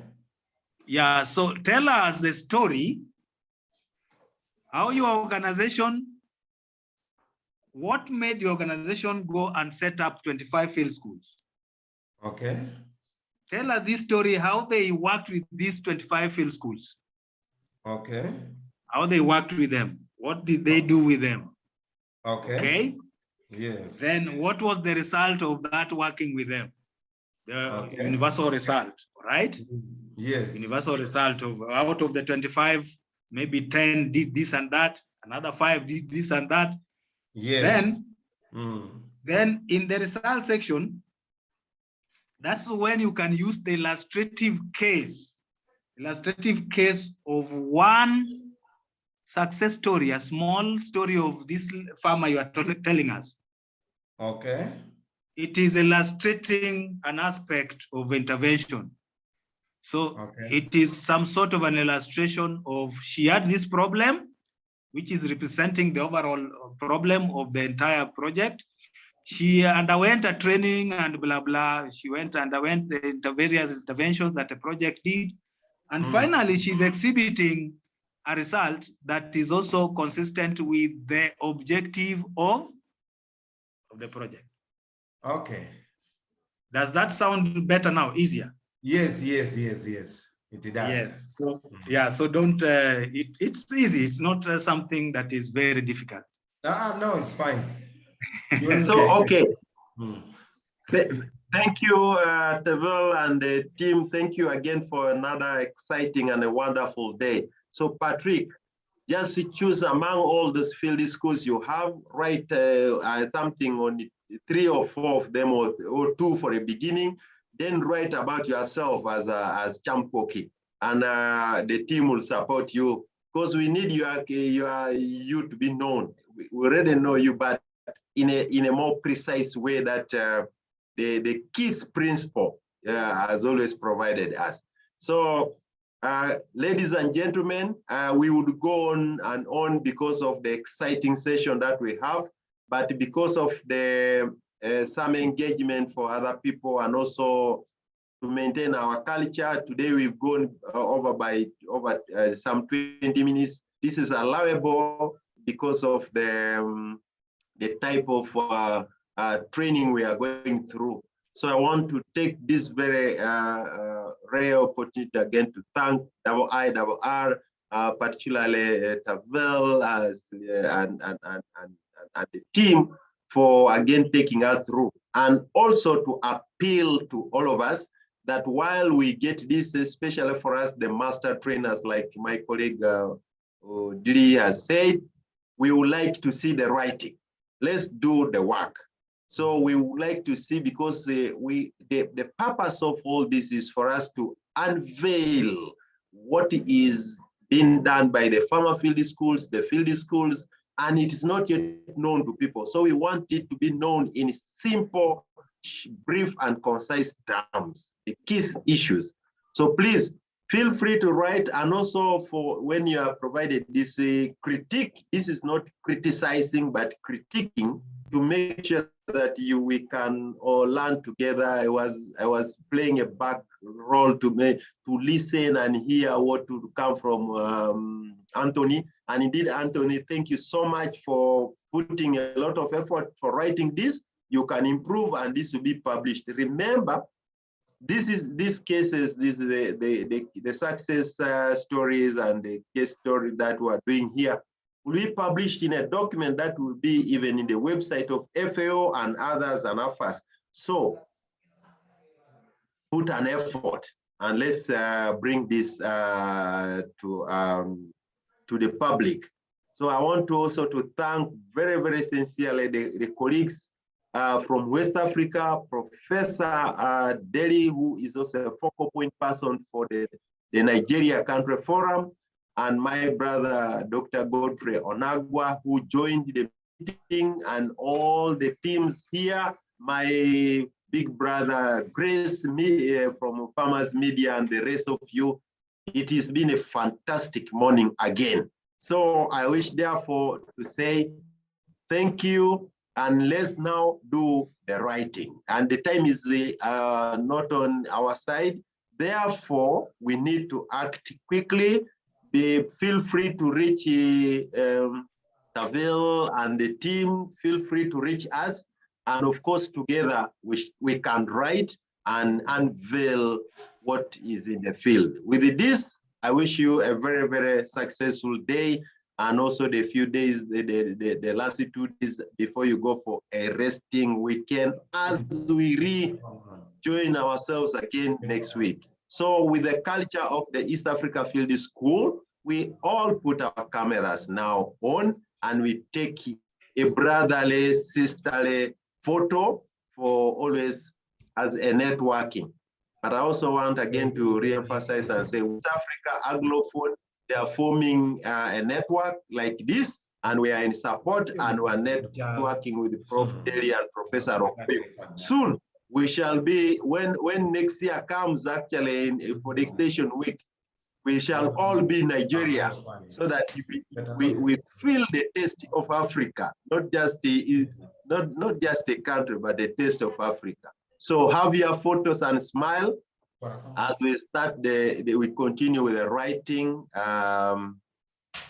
[SPEAKER 1] Yeah. So tell us the story, how your organization, what made your organization go and set up 25 field schools?
[SPEAKER 13] Okay.
[SPEAKER 1] Tell us this story, how they worked with these 25 field schools.
[SPEAKER 13] Okay.
[SPEAKER 1] How they worked with them. What did they do with them?
[SPEAKER 13] Okay.
[SPEAKER 1] Okay.
[SPEAKER 13] Yes.
[SPEAKER 1] Then what was the result of that working with them? The universal result, right?
[SPEAKER 13] Yes.
[SPEAKER 1] Universal result of out of the 25, maybe 10 did this and that, another 5 did this and that.
[SPEAKER 13] Yes.
[SPEAKER 1] Then in the result section, that's when you can use the illustrative case of one success story, a small story of this farmer you are telling us.
[SPEAKER 13] Okay.
[SPEAKER 1] It is illustrating an aspect of intervention. So it is some sort of an illustration of she had this problem, which is representing the overall problem of the entire project. She underwent a training and blah, blah. She underwent the various interventions that the project did. And finally, she's exhibiting a result that is also consistent with the objective of the project.
[SPEAKER 13] Okay.
[SPEAKER 1] Does that sound better now, easier?
[SPEAKER 13] Yes, yes, yes, yes. It does.
[SPEAKER 1] Yes. So yeah. So don't. It's easy. It's not something that is very difficult.
[SPEAKER 13] No, it's fine.
[SPEAKER 2] So okay. Thank you, Tevel and the team. Thank you again for another exciting and a wonderful day. So Patrick, just choose among all those field schools you have, write something on it, 3 or 4 of them, or 2 for a beginning. Then write about yourself as Chamkoki, and the team will support you, because we need you to be known. We already know you, but in a more precise way that the KISS principle has always provided us. So, ladies and gentlemen, we would go on and on because of the exciting session that we have, but because of the some engagement for other people, and also to maintain our culture. Today we've gone over some 20 minutes. This is allowable because of the type of training we are going through. So I want to take this very rare opportunity again to thank IRR, particularly Tavel and the team for again taking us through, and also to appeal to all of us that while we get this, especially for us, the master trainers, like my colleague Dili has said, we would like to see the writing. Let's do the work. So we would like to see, because the purpose of all this is for us to unveil what is being done by the farmer field schools, the field schools, and it is not yet known to people. So we want it to be known in simple, brief, and concise terms, the key issues. So please feel free to write, and also for when you are provided this critique, this is not criticizing, but critiquing to make sure that we can all learn together. I was playing a back role to listen and hear what to come from Anthony. And indeed, Anthony, thank you so much for putting a lot of effort for writing this. You can improve, and this will be published. Remember, these cases, the success stories and the case story that we're doing here will be published in a document that will be even in the website of FAO and others and AFAS. So put an effort and let's bring this to the public. So I want to also to thank very, very sincerely the colleagues from West Africa, Professor Deli, who is also a focal point person for the Nigeria Country Forum, and my brother, Dr. Godfrey Onagwa, who joined the meeting, and all the teams here, my big brother, Grace from Farmers Media, and the rest of you. It has been a fantastic morning again. So I wish therefore to say thank you, and let's now do the writing. And the time is not on our side. Therefore, we need to act quickly. Feel free to reach Tavel and the team. Feel free to reach us. And of course, together, we can write and unveil what is in the field. With this, I wish you a very, very successful day, and also the few days, the last 2 days before you go for a resting weekend, as we rejoin ourselves again next week. So with the culture of the East Africa Field School, we all put our cameras now on, and we take a brotherly, sisterly photo for always as a networking. But I also want again to re-emphasize and say, West Africa Anglophone, they are forming a network like this, and we are in support, and we are networking with Prof. Deli and Professor Rokwe. Soon, we shall be, when next year comes, actually for the extension week, we shall all be Nigeria, so that we feel the taste of Africa, not just a country, but the taste of Africa. So have your photos and smile as we start we continue with the writing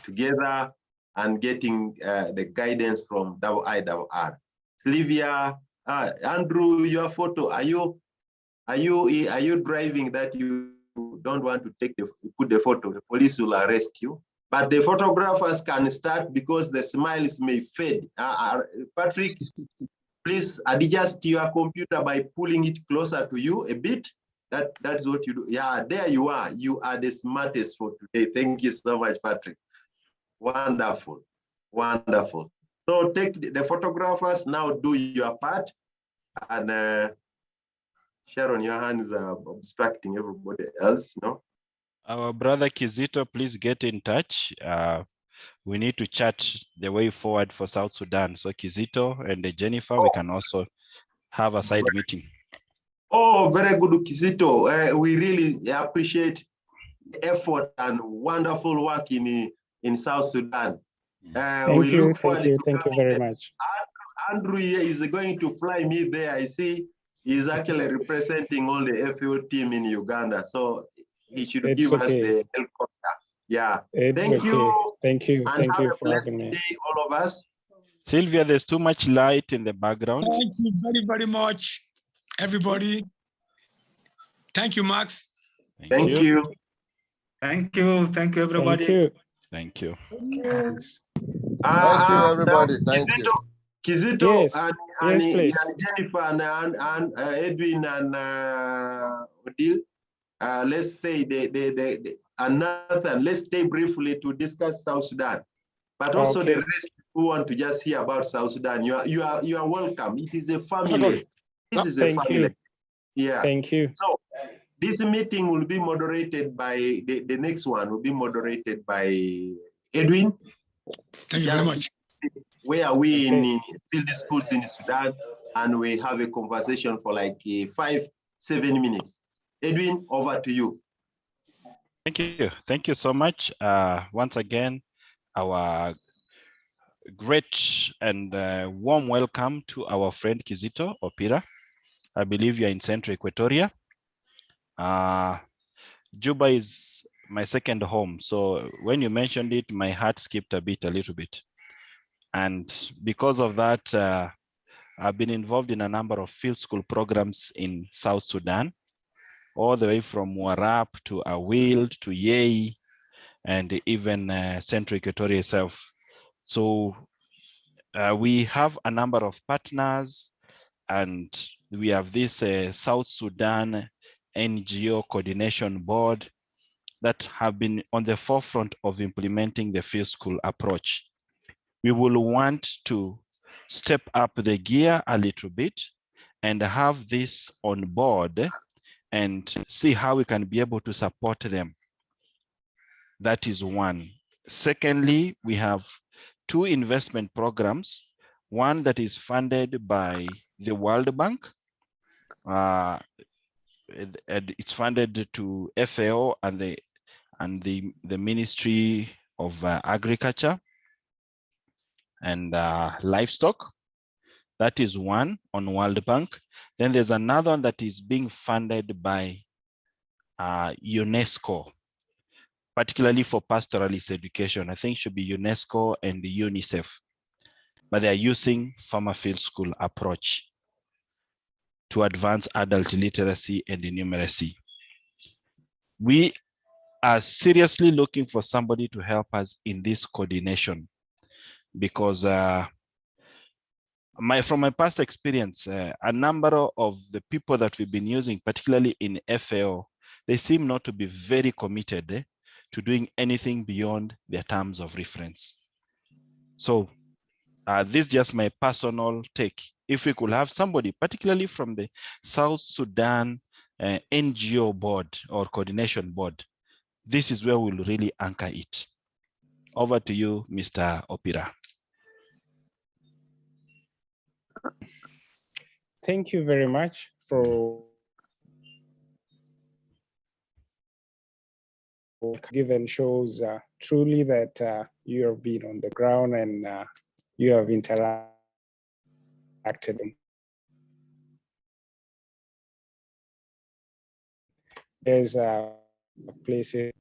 [SPEAKER 2] together and getting the guidance from IRR. Sylvia, Andrew, your photo, are you driving that you don't want to put the photo? The police will arrest you. But the photographers can start because the smiles may fade. Patrick, please adjust your computer by pulling it closer to you a bit. That's what you do. Yeah, there you are. You are the smartest for today. Thank you so much, Patrick. Wonderful, wonderful. So take the photographers, now do your part. And Sharon, your hands are obstructing everybody else, no?
[SPEAKER 12] Our brother Kizito, please get in touch. We need to chat the way forward for South Sudan. So Kizito and Jennifer, we can also have a side meeting.
[SPEAKER 2] Oh, very good, Kizito. We really appreciate the effort and wonderful work in South Sudan.
[SPEAKER 4] Thank you very much.
[SPEAKER 2] Andrew is going to fly me there. I see he's actually representing all the FAO team in Uganda. So he should give us the helicopter. Yeah. Thank you.
[SPEAKER 4] Thank you.
[SPEAKER 2] And
[SPEAKER 4] Thank
[SPEAKER 2] have
[SPEAKER 4] you
[SPEAKER 2] a
[SPEAKER 4] for
[SPEAKER 2] blessed
[SPEAKER 4] having me.
[SPEAKER 2] day, all of us.
[SPEAKER 12] Sylvia, there's too much light in the background.
[SPEAKER 5] Thank you very, very much, everybody. Thank you, Max.
[SPEAKER 2] Thank you.
[SPEAKER 1] Thank you. Thank you, everybody.
[SPEAKER 12] Thank you.
[SPEAKER 4] Thanks.
[SPEAKER 16] Thank you, everybody. Thank you.
[SPEAKER 2] Kizito,
[SPEAKER 4] Yes.
[SPEAKER 2] and
[SPEAKER 4] Please.
[SPEAKER 2] Jennifer and Edwin and Odile, let's stay let's stay briefly to discuss South Sudan. But also the rest who want to just hear about South Sudan, you are welcome. It is a family. This is a family. Yeah.
[SPEAKER 4] Thank you.
[SPEAKER 2] So This meeting will be moderated by, the next one will be moderated by Edwin.
[SPEAKER 5] Thank you very much.
[SPEAKER 2] Where are we in field schools in Sudan? And we have a conversation for like 5-7 minutes. Edwin, over to you.
[SPEAKER 12] Thank you. Thank you so much. Once again, our great and warm welcome to our friend Kizito Opira. I believe you are in Central Equatoria. Juba is my second home. So when you mentioned it, my heart skipped a little bit. And because of that, I've been involved in a number of field school programs in South Sudan, all the way from Warab to Awil to Yei, and even Central Equatoria itself. So we have a number of partners, and we have this South Sudan NGO Coordination Board that have been on the forefront of implementing the field school approach. We will want to step up the gear a little bit and have this on board and see how we can be able to support them. That is one. Secondly, we have 2 investment programs, one that is funded by the World Bank. It's funded to FAO and the Ministry of Agriculture and Livestock. That is one on World Bank. Then there's another one that is being funded by UNESCO, particularly for pastoralist education. I think it should be UNESCO and the UNICEF, but they are using farmer field school approach to advance adult literacy and numeracy. We are seriously looking for somebody to help us in this coordination, because from my past experience, a number of the people that we've been using, particularly in FAO, they seem not to be very committed to doing anything beyond their terms of reference. So this is just my personal take. If we could have somebody, particularly from the South Sudan NGO board or coordination board, this is where we'll really anchor it. Over to you, Mr. Opira.
[SPEAKER 4] Thank you very much for given shows truly that you have been on the ground and you have interacted. There's places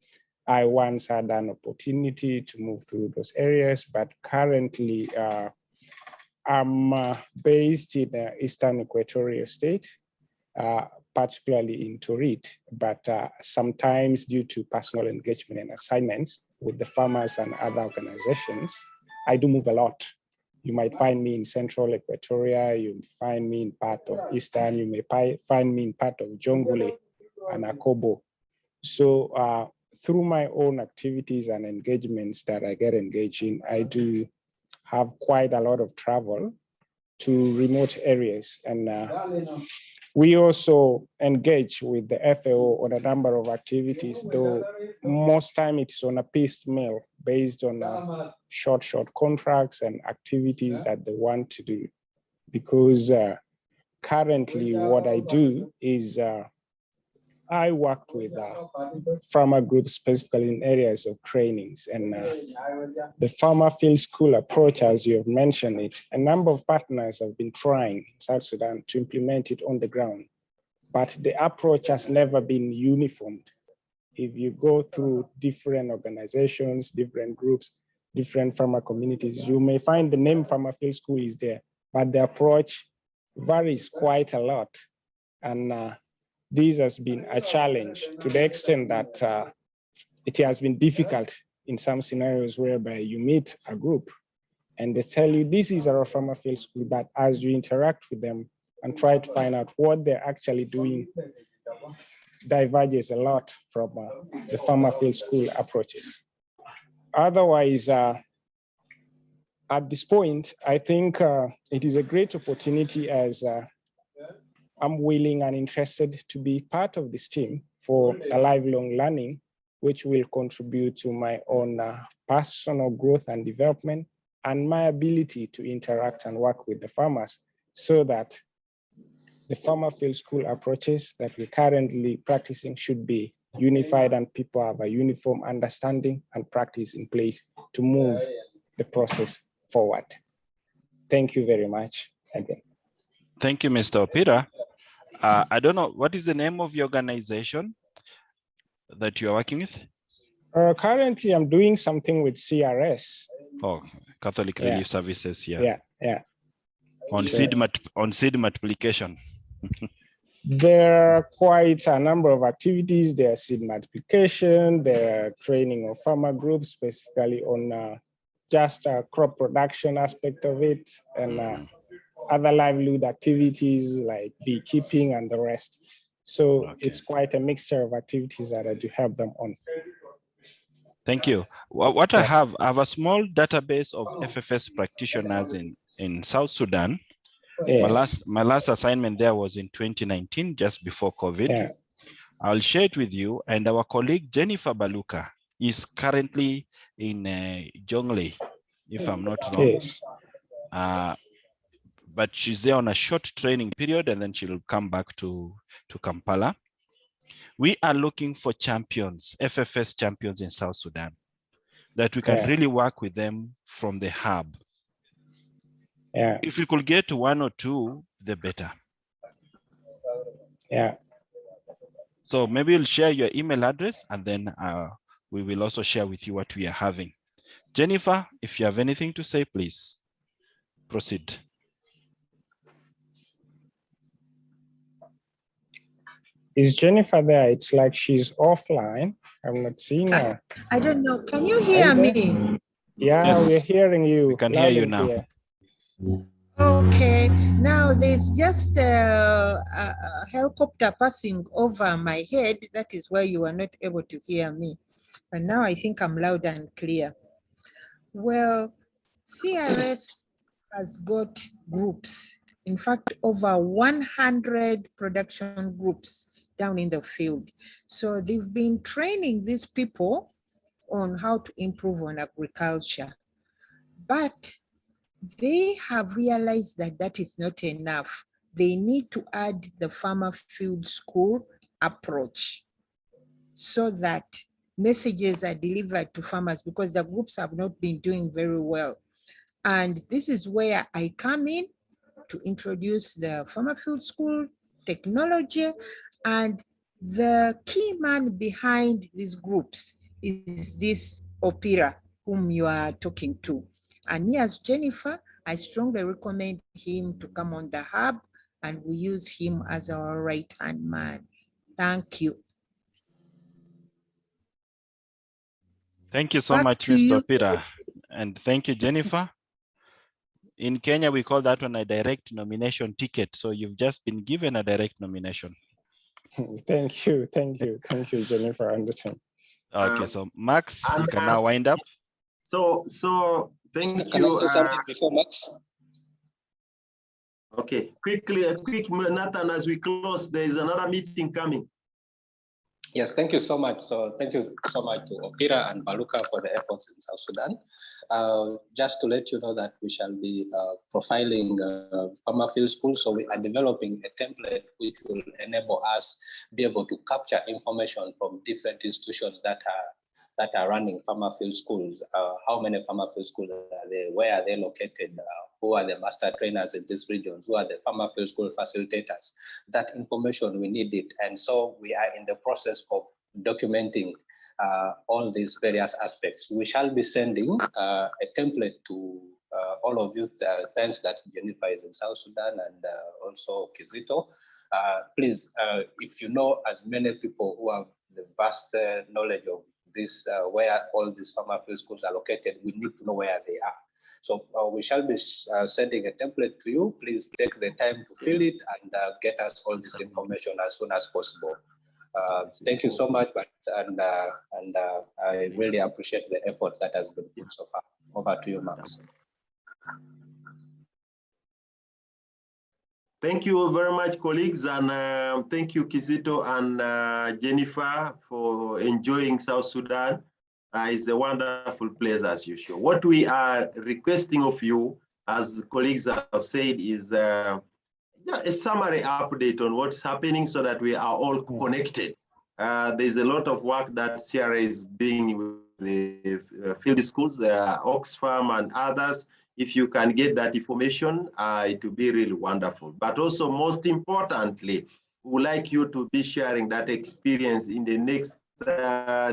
[SPEAKER 4] I once had an opportunity to move through those areas, but currently I'm based in Eastern Equatorial State, particularly in Torit, but sometimes due to personal engagement and assignments with the farmers and other organizations, I do move a lot. You might find me in Central Equatoria, you find me in part of Eastern, you may find me in part of Jongule and Akobo. So through my own activities and engagements that I get engaged in, I do have quite a lot of travel to remote areas. And we also engage with the FAO on a number of activities, though most time it's on a piecemeal based on short contracts and activities that they want to do. Because currently what I do is I worked with farmer groups specifically in areas of trainings, and the farmer field school approach, as you have mentioned it, a number of partners have been trying in South Sudan to implement it on the ground, but the approach has never been uniformed. If you go through different organizations, different groups, different farmer communities, you may find the name farmer field school is there, but the approach varies quite a lot. And this has been a challenge to the extent that it has been difficult in some scenarios whereby you meet a group and they tell you this is our farmer field school, but as you interact with them and try to find out what they're actually doing, diverges a lot from the farmer field school approaches. Otherwise, at this point, I think it is a great opportunity as I'm willing and interested to be part of this team for a lifelong learning, which will contribute to my own personal growth and development and my ability to interact and work with the farmers so that the farmer field school approaches that we're currently practicing should be unified and people have a uniform understanding and practice in place to move the process forward. Thank you very much again.
[SPEAKER 12] Thank you, Mr. Opira. I don't know, what is the name of your organization that you are working with?
[SPEAKER 4] Currently, I'm doing something with CRS.
[SPEAKER 12] Oh, Catholic Relief Services,
[SPEAKER 4] Yeah.
[SPEAKER 12] On seed multiplication.
[SPEAKER 4] There are quite a number of activities. There are seed multiplication, there are training of farmer groups, specifically on just crop production aspect of it, and other livelihood activities like beekeeping and the rest. So it's quite a mixture of activities that I do help them on.
[SPEAKER 12] Thank you. What I have a small database of FFS practitioners in South Sudan.
[SPEAKER 4] Yes.
[SPEAKER 12] My last assignment there was in 2019, just before COVID.
[SPEAKER 4] Yeah.
[SPEAKER 12] I'll share it with you. And our colleague Jennifer Baluka is currently in Jonglei, if I'm not wrong.
[SPEAKER 4] Yes.
[SPEAKER 12] But she's there on a short training period, and then she'll come back to Kampala. We are looking for champions, FFS champions in South Sudan, that we can really work with them from the hub.
[SPEAKER 4] Yeah.
[SPEAKER 12] If we could get 1 or 2, the better.
[SPEAKER 4] Yeah.
[SPEAKER 12] So maybe you'll share your email address, and then we will also share with you what we are having. Jennifer, if you have anything to say, please proceed.
[SPEAKER 4] Is Jennifer there? It's like she's offline. I'm not seeing her.
[SPEAKER 11] I don't know. Can you hear me?
[SPEAKER 4] Yeah,
[SPEAKER 12] Yes.
[SPEAKER 4] we're hearing you.
[SPEAKER 12] We can hear you now.
[SPEAKER 4] Clear.
[SPEAKER 11] Okay, now there's just a helicopter passing over my head. That is why you are not able to hear me. But now I think I'm loud and clear. Well, CRS has got groups. In fact, over 100 production groups down in the field. So they've been training these people on how to improve on agriculture. But they have realized that that is not enough. They need to add the farmer field school approach so that messages are delivered to farmers, because the groups have not been doing very well. And this is where I come in to introduce the farmer field school technology. And the key man behind these groups is this Opira, whom you are talking to. And me as Jennifer, I strongly recommend him to come on the hub, and we use him as our right-hand man. Thank you.
[SPEAKER 12] Thank you so much, Mr. Opira. And thank you, Jennifer. In Kenya, we call that one a direct nomination ticket. So you've just been given a direct nomination.
[SPEAKER 4] Thank you, Jennifer and the team.
[SPEAKER 12] Okay, so Max, you can now wind up.
[SPEAKER 2] So thank you.
[SPEAKER 8] Can I say something before Max?
[SPEAKER 2] Okay, quickly, a quick Nathan, as we close, there is another meeting coming.
[SPEAKER 8] Yes, thank you so much. So thank you so much to Opira and Baluka for the efforts in South Sudan. Just to let you know that we shall be profiling farmer field schools. So we are developing a template which will enable us be able to capture information from different institutions that are running farmer field schools. How many farmer field schools are there? Where are they located? Who are the master trainers in these regions? Who are the farmer field school facilitators? That information, we need it. And so we are in the process of documenting all these various aspects. We shall be sending a template to all of you. Thanks that Jennifer is in South Sudan and also Kizito. Please, if you know as many people who have the vast knowledge of this, where all these farmer field schools are located, we need to know where they are. So we shall be sending a template to you. Please take the time to fill it and get us all this information as soon as possible. Thank you so much, and I really appreciate the effort that has been put so far. Over to you, Max.
[SPEAKER 2] Thank you very much, colleagues, and thank you, Kizito and Jennifer, for enjoying South Sudan. It's a wonderful place as usual. What we are requesting of you, as colleagues have said, is a summary update on what's happening so that we are all connected. There's a lot of work that CRA is doing with the field schools, Oxfam and others. If you can get that information, it will be really wonderful. But also, most importantly, we would like you to be sharing that experience in the next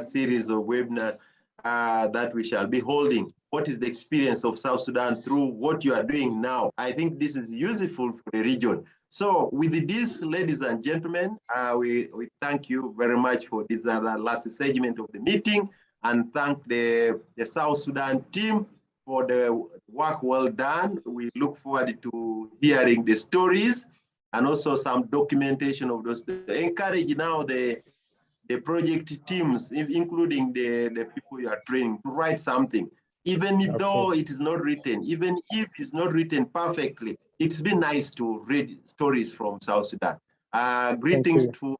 [SPEAKER 2] series of webinars that we shall be holding. What is the experience of South Sudan through what you are doing now? I think this is useful for the region. So with this, ladies and gentlemen, we thank you very much for this last segment of the meeting, and thank the South Sudan team for the work well done. We look forward to hearing the stories and also some documentation of those. Encourage now the project teams, including the people you are training, to write something. Even though it is not written, even if it's not written perfectly, it's been nice to read stories from South Sudan. Greetings to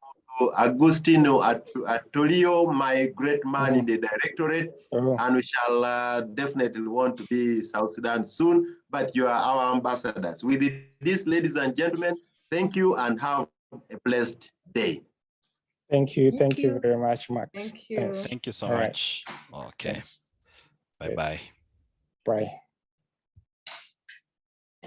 [SPEAKER 2] Agustino Atolio, my great man in the directorate, and we shall definitely want to be South Sudan soon, but you are our ambassadors. With this, ladies and gentlemen, thank you and have a blessed day.
[SPEAKER 17] Thank you. Thank you very much, Max.
[SPEAKER 14] Thank you.
[SPEAKER 17] Thanks.
[SPEAKER 12] Thank you so
[SPEAKER 17] All right.
[SPEAKER 12] much. Okay.
[SPEAKER 17] Thanks.
[SPEAKER 12] Bye-bye.
[SPEAKER 17] Bye.